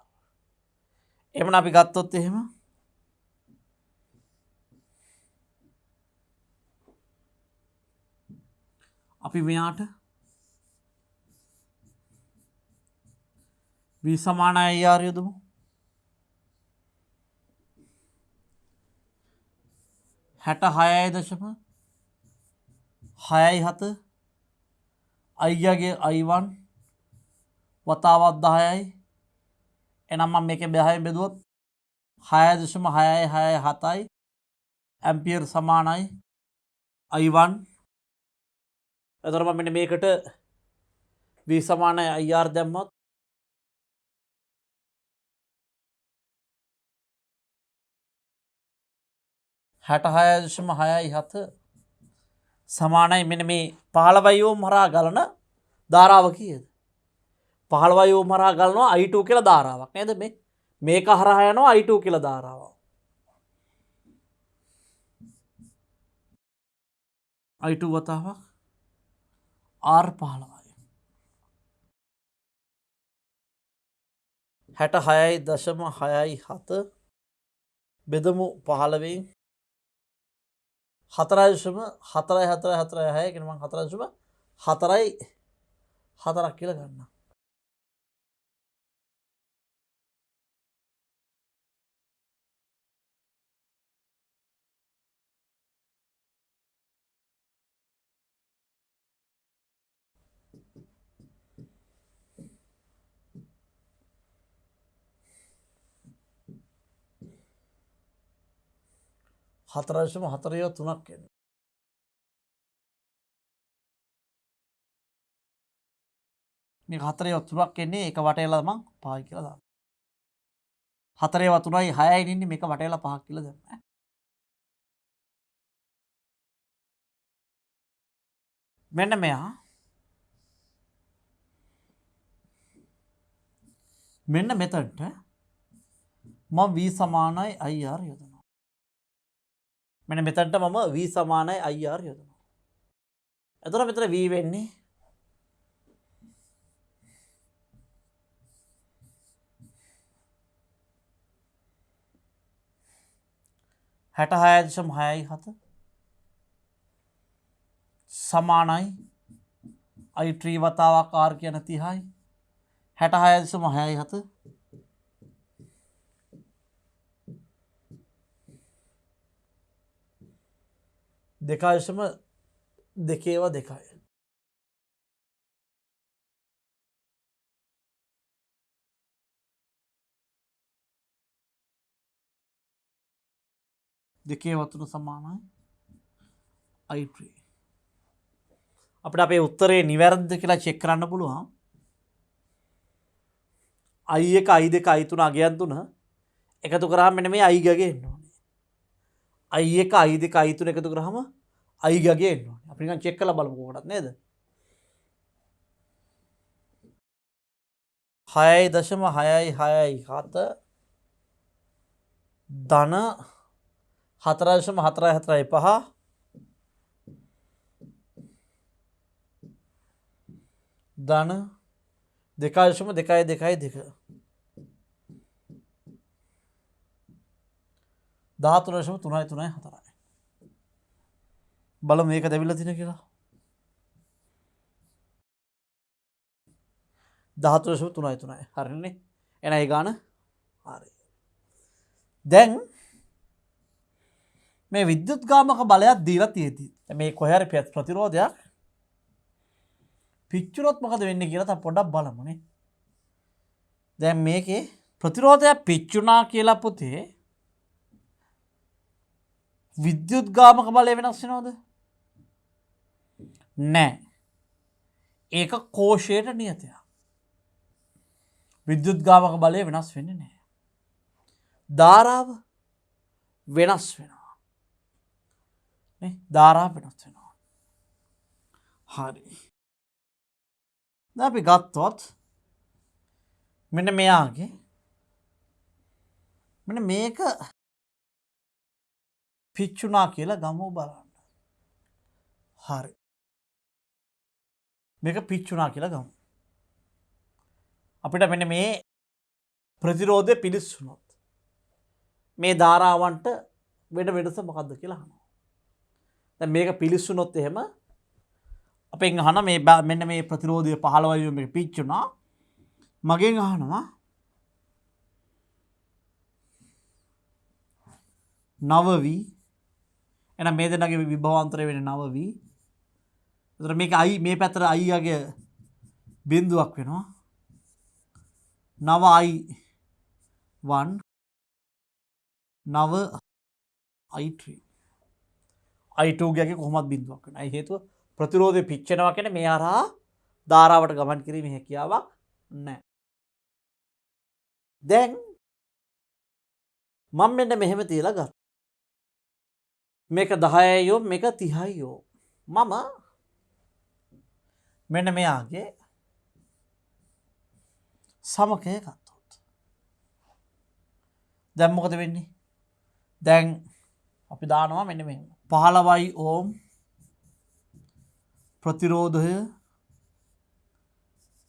එහෙනම් අපි ගත්තොත් එහෙම අපි මෙයාට V සමාන IR යොදමු. හැට 6.67 අයියාගේ I1 වතාවක් 10යි. එනම් මම මේකේ 10න් බෙදුවොත් 6.667යි ඇම්පියර් සමානයි I1. එතකොට මම මෙන්න මේකට V සමානයි IR දැම්මොත් හැට 6.67 සමානයි මෙන්න මේ 15 ඕම් හරහා ගලන ධාරාව කීයද? 15 ඕම් හරහා ගලනවා I2 කියලා ධාරාවක් නේද? මේක හරහා යනවා I2 කියලා ධාරාවක්. I2 වතාවක් R15යි. 66.67 බෙදමු 15න් 4.4446 කියන මම 4.44ක් කියලා ගන්නවා. හතරශම 4.3ක් එන්නේ. මේක 4.3ක් එන්නේ ඒක වටේලා මං 5යි කියලා දානවා. 4.3යි 6යි ඉන්නේ මේක වටේලා 5ක් කියලා දැම්මා. මෙන්න මෙයා මෙන්න මෙතනට මම V සමානයි IR යොදනවා. මෙන්න මෙතනට මම V සමානයි IR යොදනවා. එතකොට මෙතන V වෙන්නේ 66.67 සමානයි I3 වතාවක් R කියන 30යි 66.67 දෙකයිශම දෙකේව දෙකයි. දෙකේ වතුර සමානයි I3. අපිට අපේ උත්තරේ නිවැරදිද කියලා චෙක් කරන්න පුළුවන්. I1 I2 I3 අගයන් තුන එකතු කරාම මෙන්න මේ I ගගේ එන්න ඕනේ. I1 I2 I3 එකතු කරාම I ගගේ එන්න ඕනේ. අපි නිකන් චෙක් කරලා බලමු කොහොමද නේද? 6.667 ධන 4.475 ධන 2.222 13.334 බලමු මේක දෙවිලා තියෙන කියලා. 13.334 හරිනේ. එහෙනම් ඒ ගාන හරි. දැන් මේ විද්‍යුත් ගාමක බලයක් දීලා තියෙති. මේ කොහේ හරි ප්‍රතිරෝධයක් පිච්චුනොත් මොකද වෙන්නේ කියලා තමයි පොඩ්ඩක් බලමුනේ. දැන් මේකේ ප්‍රතිරෝධයක් පිච්චුනා කියලා පුතේ විද්‍යුත් ගාමක බලය වෙනස් වෙනවද? නැහැ. ඒක කෝෂයට නියතයක්. විද්‍යුත් ගාමක බලය වෙනස් වෙන්නේ නැහැ. ධාරාව වෙනස් වෙනවා. නේ? ධාරාව වෙනස් වෙනවා. හරි. දැන් අපි ගත්තොත් මෙන්න මෙයාගේ මෙන්න මේක පිච්චුණා කියලා ගමු බලන්න. හරි. මේක පිච්චුණා කියලා ගමු. අපිට මෙන්න මේ ප්‍රතිරෝධය පිළිස්සුනොත් මේ ධාරාවන්ට වෙන වෙනස මොකක්ද කියලා අහනවා. දැන් මේක පිළිස්සුනොත් එහෙම අපෙන් අහන මේ මෙන්න මේ ප්‍රතිරෝධය 15 මේක පිච්චුණා. මගෙන් අහනවා 9v එහෙනම් මේ දෙන්නගේ විභවාන්තරය වෙන්නේ 9v. එතකොට මේක i මේ පැත්තට i යගේ බිඳුවක් වෙනවා. 9i1 9i3 i2 ගියගේ කොහොමද බිඳුවක් වෙනවා. ඒ හේතුව ප්‍රතිරෝධය පිච්චෙනවා කියන්නේ මේ හරහා ධාරාවට ගමන් කිරීමේ හැකියාවක් නැහැ. දැන් මම මෙන්න මෙහෙම තියලා ගත්තා. මේක 10යි යෝ මේක 30යි යෝ. මම මෙන්න මෙයාගේ සමකය ගත්තොත්. දැන් මොකද වෙන්නේ? දැන් අපි දානවා මෙන්න මෙහෙම. 15 ඕම් ප්‍රතිරෝධය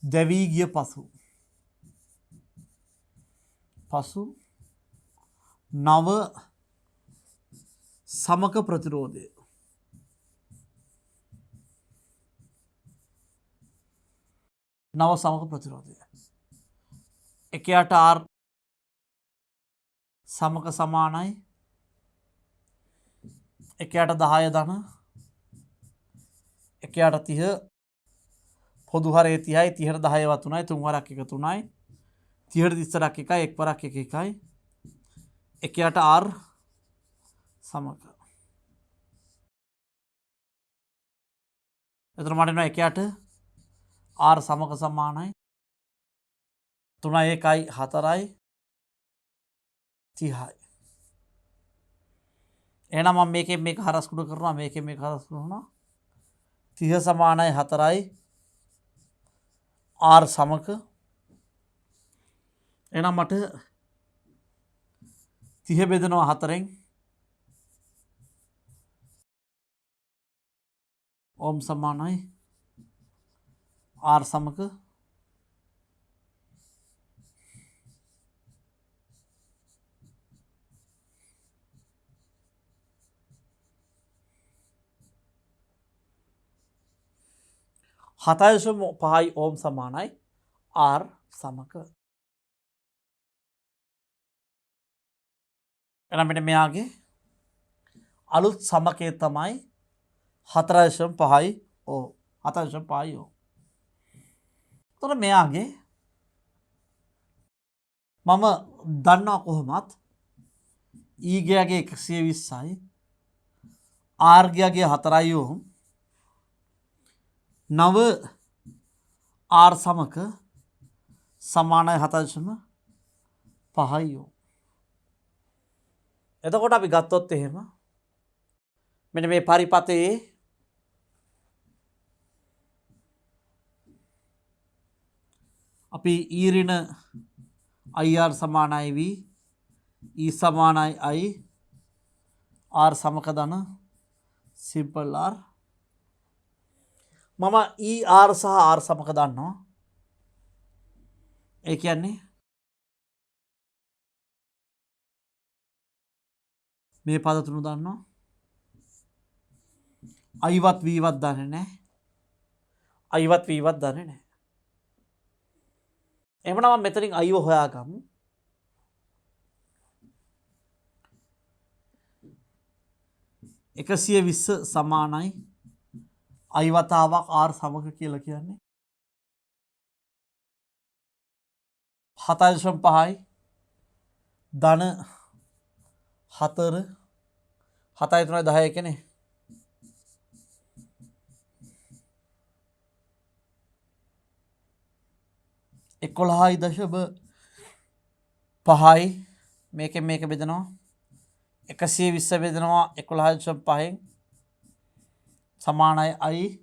දැවී ගිය පසු 9 සමක ප්‍රතිරෝධය එකයට R සමක සමානයි එකයට 10 ධන එකයට 30 පොදු හරේ 30යි 30ට 10 වත් 3යි 3 වරක් 1 3යි 30ට 30ක් 1යි 1 වරක් 1 1යි එකයට R සමක. එතන මට එනවා එකයට R සමක සමානයි 3 1යි 4යි 30යි. එහෙනම් මම මේකෙන් මේක හරස් කුඩු කරනවා මේකෙන් මේක හරස් කරනවා 30 සමානයි 4යි R සමක. එහෙනම් මට 30 බෙදනවා 4ෙන් ඕම් සමානයි R සමක 7.5 ඕම් සමානයි R සමක. එහෙනම් මෙන්න මෙයාගේ අලුත් සමකය තමයි 4.5 ඕම්. 4.5 ඕම්. එතකොට මෙයාගේ මම දන්නවා කොහොමත් E ගයාගේ 120යි R ගයාගේ 4යි ඕම් 9 R සමක සමානයි 7.5 ඕම්. එතකොට අපි ගත්තොත් එහෙම මෙන්න මේ පරිපතයේ අපි E ඍණ IR සමානයි V E සමානයි I R සමක ධන සිම්පල් R. මම ER සහ R සමක දන්නවා. ඒ කියන්නේ මේ පද තුන දන්නවා. I වත් V වත් දන්නේ නැහැ. I වත් V වත් දන්නේ නැහැ. එහෙනම් මම මෙතනින් I ව හොයාගමු. එකසිය 20 සමානයි I වතාවක් R සමක කියලා කියන්නේ 7.5යි ධන 4 7යි 3යි 10 කියන්නේ 11.5යි මේකෙන් මේක බෙදනවා 120 බෙදනවා 11.5න් සමානයි I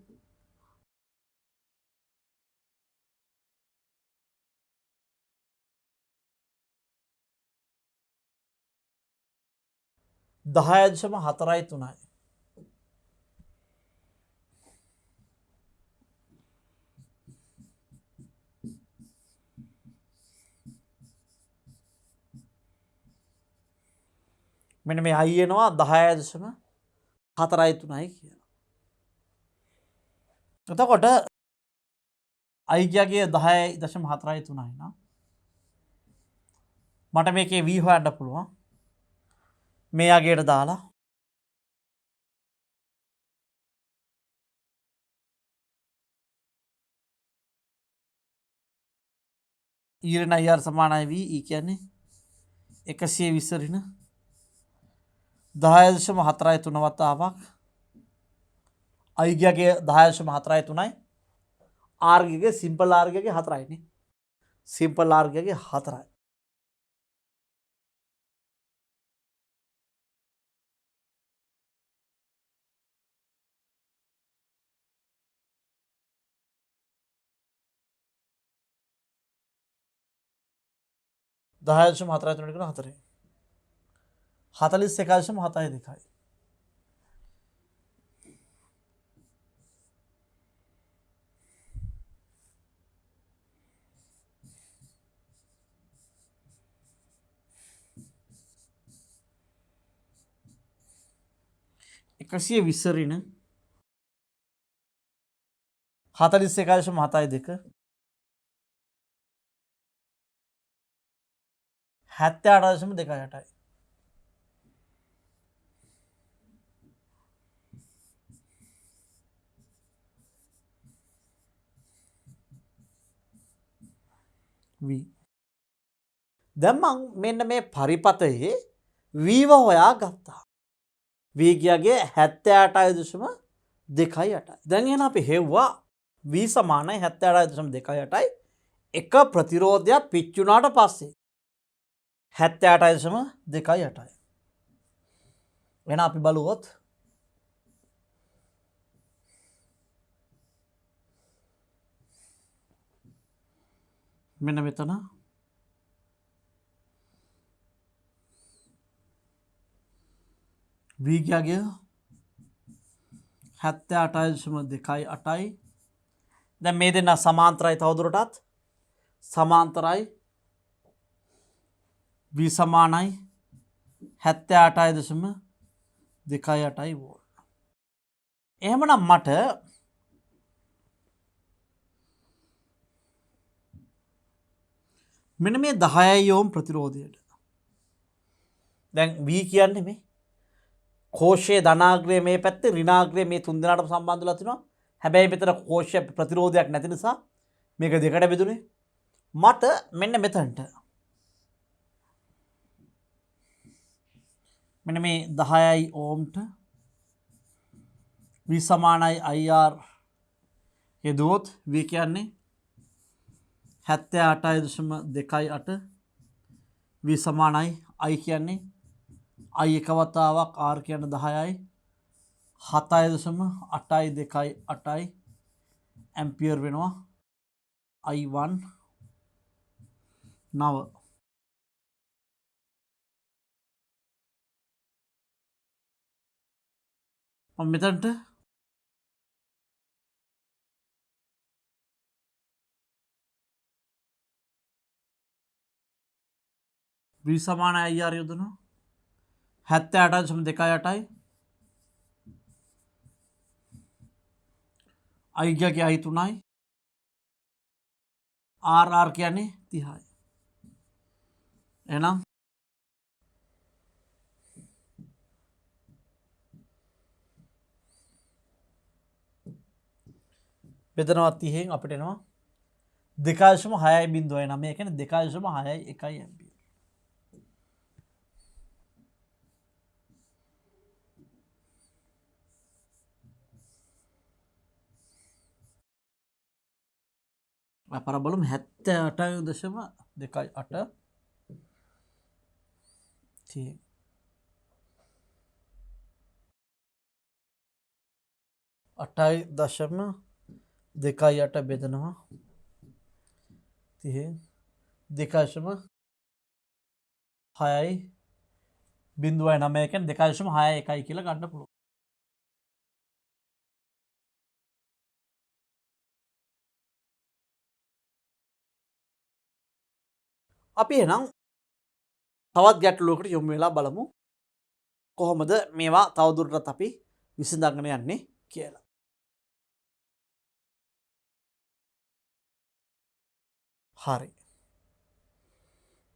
10.4 මෙන්න මේ i එනවා 10.4 කියලා. එතකොට i කියගේ 10.4 නම් මට මේකේ v හොයන්න පුළුවන්. මේ අගේට දාලා ඊරණ IR සමානයි v e කියන්නේ 120 ඍණ 10.43 වතාවක් i කියගේ 10.43යි r කියගේ සිම්පල් r කියගේ 4යිනේ. සිම්පල් r කියගේ 4යි. දහයශම 4 41.72 120 ඍණ 41.72 78.28යි. දැන් මම මෙන්න මේ පරිපතයේ v හොයා ගත්තා. v කියගේ 78.28. දැන් එහෙනම් අපි හෙව්වා v සමානයි 78.28යි එක ප්‍රතිරෝධයක් පිච්චුණාට පස්සේ 78.28. එහෙනම් අපි බලුවොත් මෙන්න මෙතන v කියගේ 78.28යි. දැන් මේ දෙන්න සමාන්තරයි. තවදුරටත් සමාන්තරයි. v සමානයි 78.28 වෝල්ට්. එහෙමනම් මට මෙන්න මේ 10 ඕම් ප්‍රතිරෝධයට දැන් v කියන්නේ මේ කෝෂයේ ධනාග්‍රය මේ පැත්තේ ඍණාග්‍රය මේ තුන් දෙනාටම සම්බන්ධ වෙලා තිනවා. හැබැයි මෙතන කෝෂය ප්‍රතිරෝධයක් නැති නිසා මේක දෙකට බෙදුනේ. මට මෙන්න මෙතනට මෙන්න මේ 10 ඕම්ට v සමානයි IR යෙදුවොත් v කියන්නේ 78.28 v සමානයි i කියන්නේ i එක වතාවක් r කියන්නේ 10යි 7.828යි ඇම්පියර් වෙනවා i1 9. මම මෙතනට v සමානයි IR යොදනවා 78.28යි i කියගේ i 3යි r කියන්නේ 30යි. එහෙනම් බෙදනවා 30න් අපිට එනවා 2.6.9. ඒ කියන්නේ 2.61 ඇම්පියර්. අපර බලමු 78.28 ठीक 8.28 බෙදනවා 30 2.6යි 0.9 2.61 කියලා ගන්න පුළුවන්. අපි එහෙනම් තවත් ගැටලුවකට යොමු වෙලා බලමු. කොහොමද මේවා තවදුරටත් අපි විසඳගෙන යන්නේ කියලා. හරි.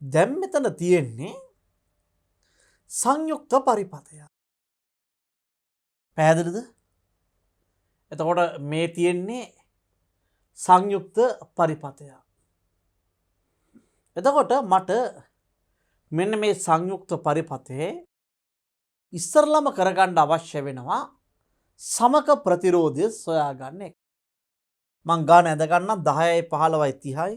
දැන් මෙතන තියෙන්නේ සංයුක්ත පරිපථය. පැහැදිලිද? එතකොට මේ තියෙන්නේ සංයුක්ත පරිපථය. එතකොට මට මෙන්න මේ සංයුක්ත පරිපථයේ ඉස්සරලම කරගන්න අවශ්‍ය වෙනවා සමක ප්‍රතිරෝධය සොයාගන්න එක. මං ගාන ඇඳගන්නම් 10යි 15යි 30යි.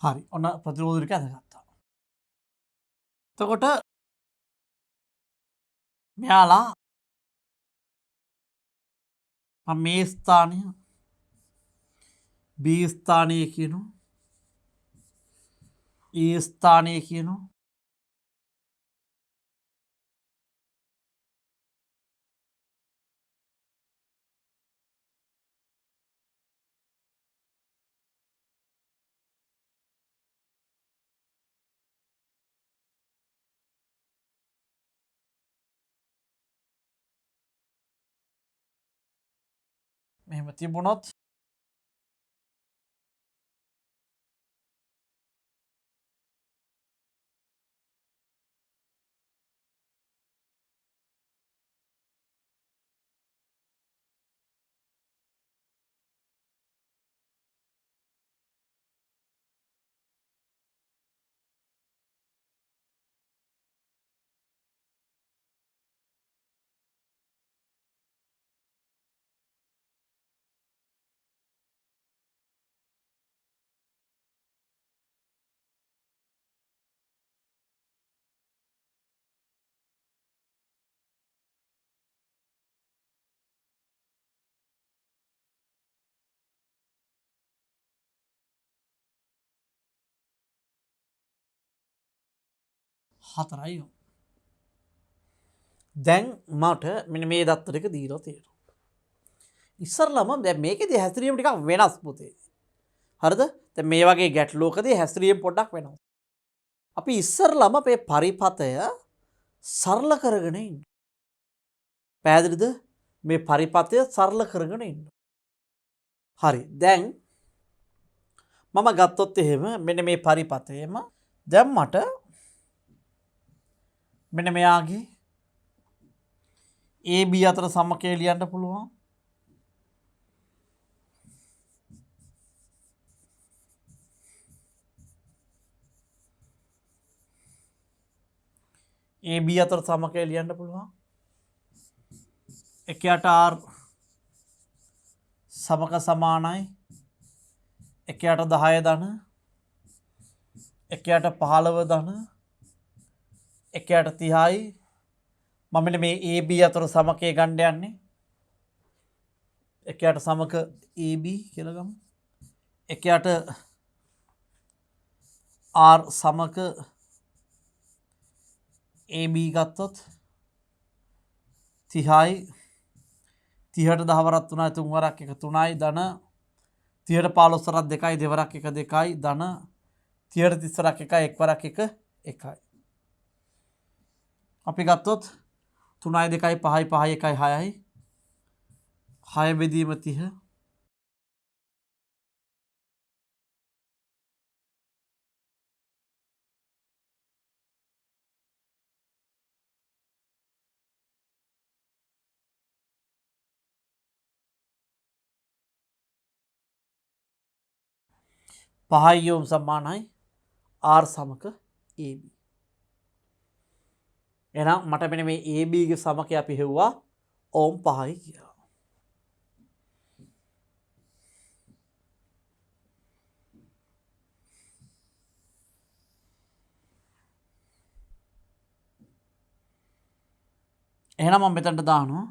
හරි. ඔන්න ප්‍රතිරෝධ ටික ඇඳගත්තා. එතකොට මෙයාලා මම මේ ස්ථානය B ස්ථානය කියනවා. E ස්ථානය කියනවා. මෙහෙම තිබුණොත් හතරයි. දැන් මට මෙන්න මේ දත්ත ටික දීලා තියෙනවා. ඉස්සරලම දැන් මේකේදී හැසිරීම ටිකක් වෙනස් පුතේ. හරිද? දැන් මේ වගේ ගැටලුවකදී හැසිරීම පොඩ්ඩක් වෙනවා. අපි ඉස්සරලම අපේ පරිපතය සරල කරගෙන ඉන්න. පැහැදිලිද? මේ පරිපතය සරල කරගෙන ඉන්න. හරි. දැන් මම ගත්තොත් එහෙම මෙන්න මේ පරිපතයම දැන් මට මෙන්න මෙයාගේ AB අතර සමකය ලියන්න පුළුවන්. AB අතර සමකය ලියන්න පුළුවන්. එකයට R සමක සමානයි එකයට 10 ධන එකයට 15 ධන එකයට 30යි. මම මෙන්න මේ AB අතර සමකය ගන්න යන්නේ. එකයට සමක AB කියලා ගමු. එකයට R සමක AB ගත්තොත් 30යි 30ට 10 වරක් 3යි 3 වරක් 1 3යි ධන 30ට 15 වරක් 2යි 2 වරක් 1 2යි ධන 30ට 30 වරක් 1යි 1 වරක් 1 1යි. අපි ගත්තොත් 3යි 2යි 5යි 5යි 1යි 6යි 6 බෙදීම 30 5 යොම් සමානයි R සමක AB. එහෙනම් මට මෙන්න මේ AB ගේ සමකය අපි හෙව්වා ඕම් 5යි කියලා. එහෙනම් මම මෙතනට දානවා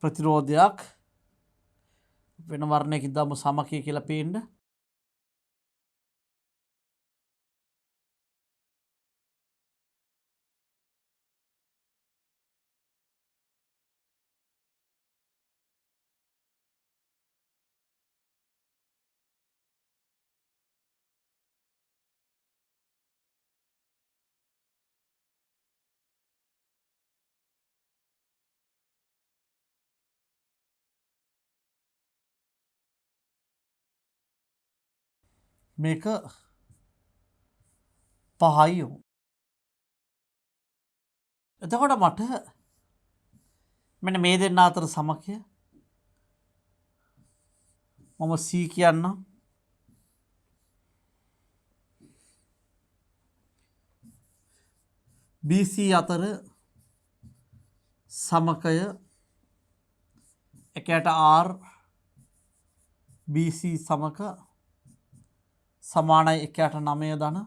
ප්‍රතිරෝධයක් වෙන වර්ණයකින් දාමු සමකය කියලා පේන්න. මේක 5යි යොම්. එතකොට මට මෙන්න මේ දෙන්න අතර සමකය මම C කියන්නම්. BC අතර සමකය එකයට R BC සමක සමානයි එකයට 9 ධන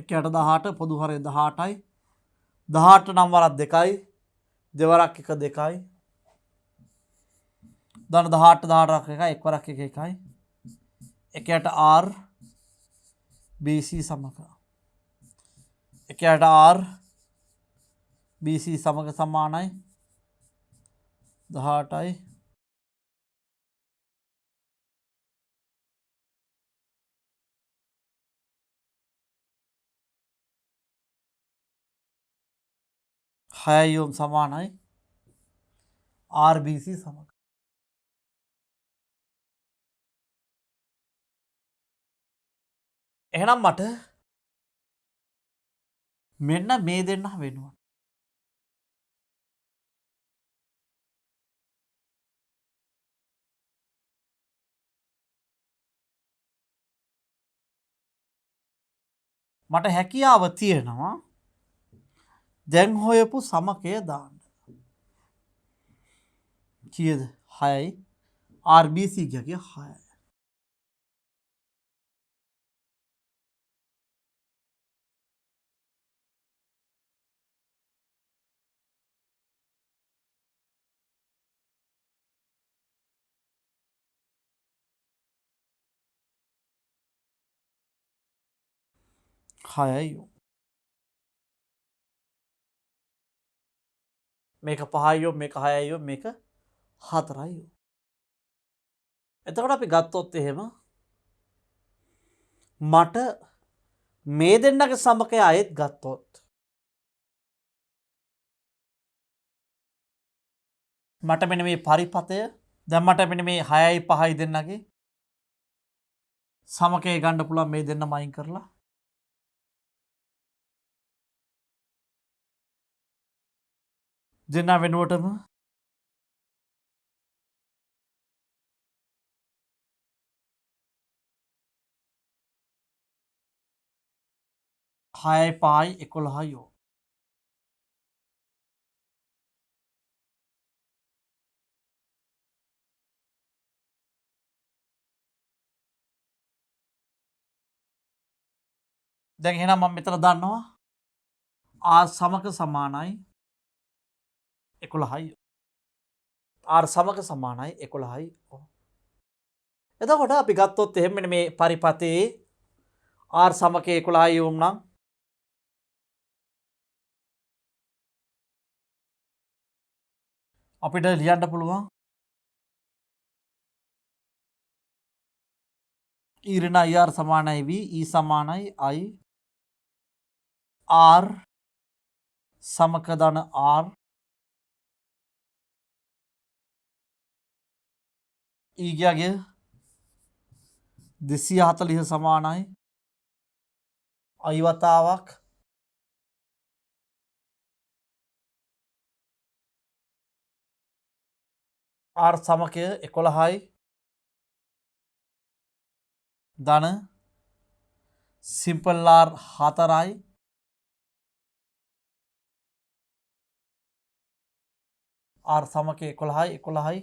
එකයට 18 පොදු හරය 18යි 18 නම් වරක් 2යි දෙවරක් 1 2යි ධන 18 18ක් 1යි 1 වරක් 1 1යි එකයට R BC සමක එකයට R BC සමක සමානයි 18යි 6 යොම් සමානයි RBC සමක. එහෙනම් මට මෙන්න මේ දෙන්න වෙනවා. මට හැකියාව තියෙනවා දැන් හොයපු සමකය දාන්න. කීයද? 6යි RBC ගිය 6යි. මේක 5යි මේක 6යි මේක 4යි. එතකොට අපි ගත්තොත් එහෙම මට මේ දෙන්නගේ සමකය අයත් ගත්තොත් මට මෙන මේ පරිපතය දැම්මට මෙන මේ 6.5 දෙන්නගේ සමකය ගණ්ඩ පුළුවන් මේ දෙන්න මයින් කරලා දෙන්න වෙනුවටම 6.5 දැන් එහෙනම් මම මෙතන දන්නවා R සමක සමානයි 11යි R සමක සමානයි 11යි එතකොට අපි ගත්තොත් එහෙම මෙන්න මේ පරිපතේ R සමක 11යි වුම් නම් අපිට ලියන්න පුළුවන් E ඍණ IR සමානයි V E සමානයි I R සමක ධන R E ගියගේ 240 සමානයි I වතාවක් R සමකය 11යි ධන සිම්පල් R 4යි R සමකය 11යි 4යි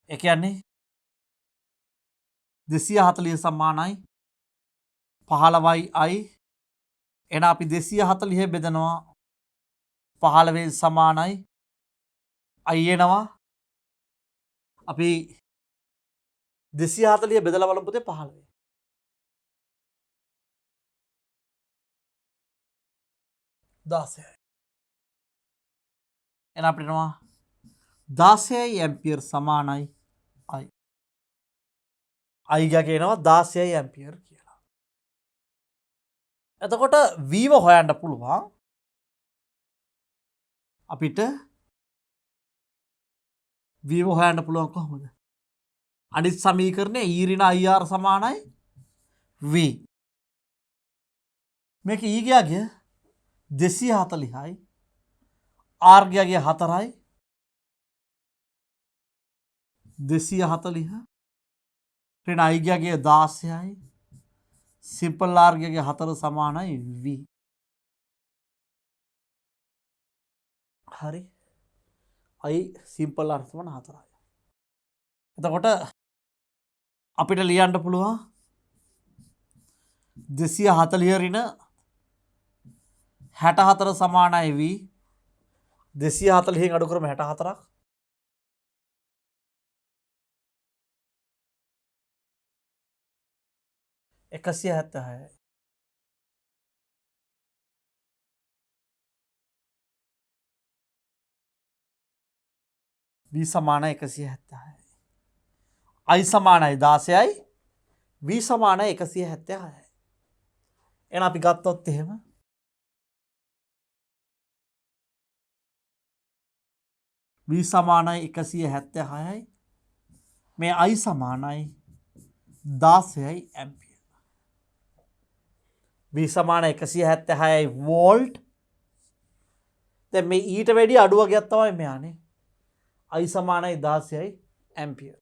ඒ කියන්නේ 240 සමානයි 15යි I එන අපි 240 බෙදනවා 15 සමානයි I එනවා අපි 240 බෙදලා බලමු පුතේ 15 16යි එන අපිට එනවා 16යි ඇම්පියර් සමානයි I ගගේ එනවා 16යි ඇම්පියර් කියලා. එතකොට V ව හොයන්න පුළුවන් අපිට V ව හොයන්න පුළුවන් කොහොමද? අනිත් සමීකරණය E ඍණ IR සමානයි V. මේක E ගගේ 240යි R ගගේ 4යි 240 ඍණ I ගගේ 16යි සිම්පල් R ගගේ 4 සමානයි V. හරි I සිම්පල් R සමාන 4යි. එතකොට අපිට ලියන්න පුළුවන් 240 ඍණ 64 සමානයි V 240න් අඩු කරමු 64ක් එකසිය හැත්තහයයි V සමාන 170යි I සමානයි 16යි V සමාන 176යි එහෙනම් අපි ගත්තොත් එහෙම V සමානයි 176යි මේ I සමානයි 16යි ඇම්පියර් V සමාන 176යි වෝල්ට් දැන් මේ ඊට වැඩි අඩුව ගියක් තමයි මෙයානේ I සමානයි 16යි ඇම්පියර්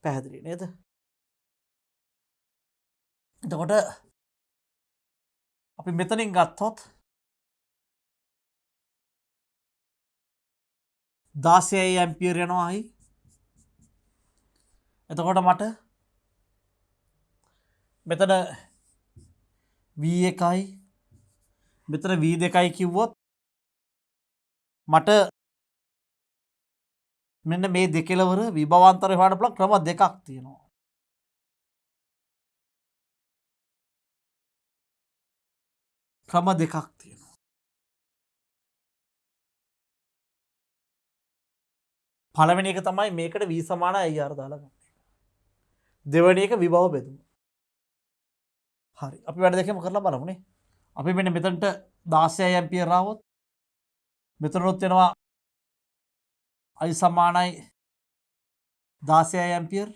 පැහැදිලි නේද? එතකොට අපි මෙතනින් ගත්තොත් 16යි ඇම්පියර් යනවා I එතකොට මට මෙතන V1යි මෙතන V2යි කිව්වොත් මට මෙන්න මේ දෙකලවර විභවාන්තරය හොයන්න පුළුවන් ක්‍රම දෙකක් තියෙනවා. ක්‍රම දෙකක් තියෙනවා. පළවෙනි එක තමයි මේකට V සමාන IR දාලා ගන්න. දෙවැනි එක විභව බෙදුම. හරි. අපි වැඩ දෙකම කරලා බලමුනේ. අපි මෙන්න මෙතනට 16 ඇම්පියර් ආවොත් මෙතනොත් වෙනවා I සමානයි 16 ඇම්පියර්.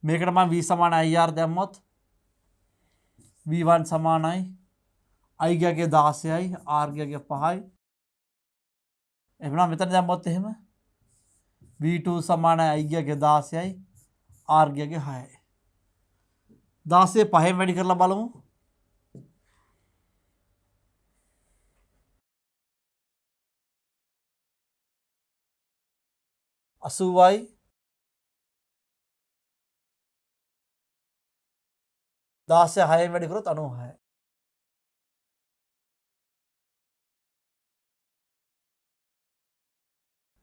මේකට මම V සමානයි IR දැම්මොත් V1 සමානයි I ගියගේ 16යි R ගියගේ 5යි. එහෙනම් මෙතන දැම්මොත් එහෙම V2 සමානයි I ගියගේ 16යි R ගියගේ 6යි. 16 5ෙන් වැඩි කරලා බලමු. 80යි 16 6ෙන් වැඩි කරොත් 96යි.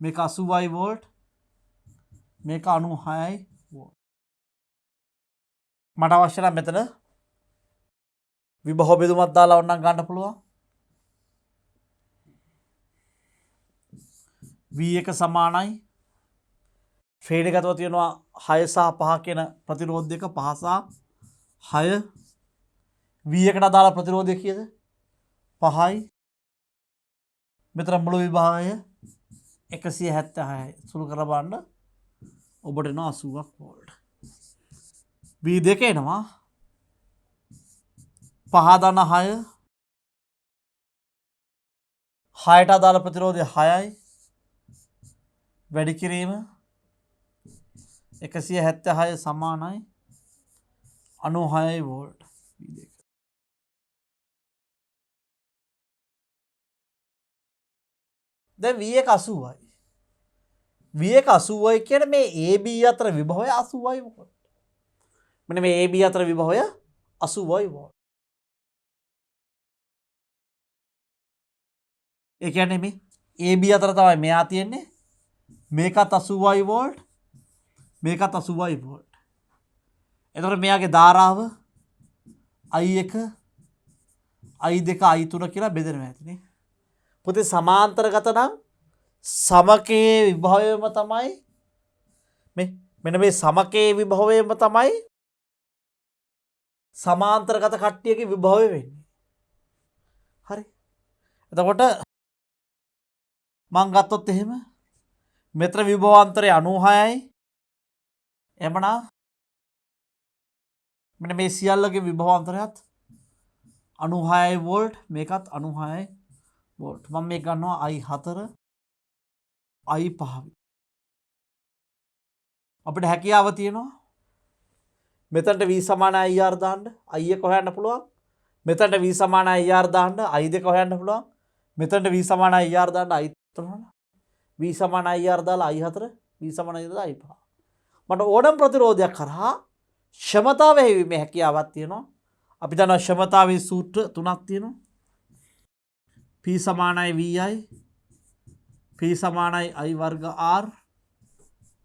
මේක 80යි වෝල්ට් මේක 96යි වෝල්ට්. මට අවශ්‍ය නම් මෙතන විභව බෙදුමක් දාලා ඕනනම් ගන්න පුළුවන්. V1 සමානයි ශ්‍රේණිගතව තියෙනවා 6 සහ 5 කියන ප්‍රතිරෝධ දෙක 5 සහ 6. V1ට අදාළ ප්‍රතිරෝධය කීයද? 5යි. මෙතන මුළු විභාගය 176යි. සුළු කරලා බලන්න ඔබට එනවා 80ක් වෝල්ට්. V2 එනවා 5/6 6ට අදාළ ප්‍රතිරෝධය 6යි. වැඩි කිරීම 176 සමානයි 96යි වෝල්ට්. V2 දැන් V1 80යි. V1 80යි කියන්නේ මේ AB අතර විභවය 80යි වෝල්ට්. මෙන්න මේ AB අතර විභවය 80යි වෝල්ට්. ඒ කියන්නේ මේ AB අතර තමයි මෙයා තියෙන්නේ. මේකත් 80යි වෝල්ට්. මේකත් 80යි වෝල්ට්. එතකොට මෙයාගේ ධාරාව I1 I2 I3 කියලා බෙදෙනවා ඇතිනේ. පුතේ සමාන්තරගත නම් සමකයේ විභවයම තමයි මෙන්න මේ සමකයේ විභවයම තමයි සමාන්තරගත කට්ටියගේ විභවය වෙන්නේ. හරි. එතකොට මං ගත්තොත් එහෙම මෙතන විභවාන්තරය 96යි. එමනම් මෙන්න මේ සියල්ලගේ විභවාන්තරයත් 96යි වෝල්ට්. මේකත් 96යි වෝල්ට්. මම මේක ගන්නවා I4 I5. අපිට හැකියාව තියෙනවා මෙතනට V සමානයි IR දාන්න I1 හොයන්න පුළුවන්. මෙතනට V සමානයි IR දාන්න I2 හොයන්න පුළුවන්. මෙතනට V සමානයි IR දාන්න I3 V සමානයි IR දාලා I4 V සමානයි දාලා I5. මට ඕනම ප්‍රතිරෝධයක් කරා ක්ෂමතාව හැවීමේ හැකියාවක් තියෙනවා. අපි දන්නවා ක්ෂමතාවේ සූත්‍ර තුනක් තියෙනවා. P සමානයි VI P සමානයි I වර්ග R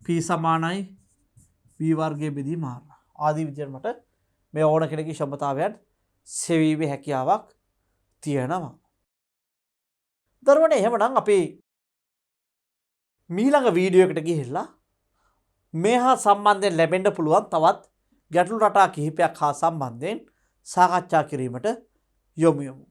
P සමානයි V වර්ගයේ බෙදීම R. ආදී විදිහට මට මේ ඕන කෙනෙකුගේ ක්ෂමතාවයන් සෙවීමේ හැකියාවක් තියෙනවා. දරුවනේ එහෙමනම් අපි මීළඟ වීඩියෝ එකට ගිහිල්ලා මේ හා සම්බන්ධයෙන් ලැබෙන්න පුළුවන් තවත් ගැටලු රටා කිහිපයක් හා සම්බන්ධයෙන් සාකච්ඡා කිරීමට යොමු වෙමු.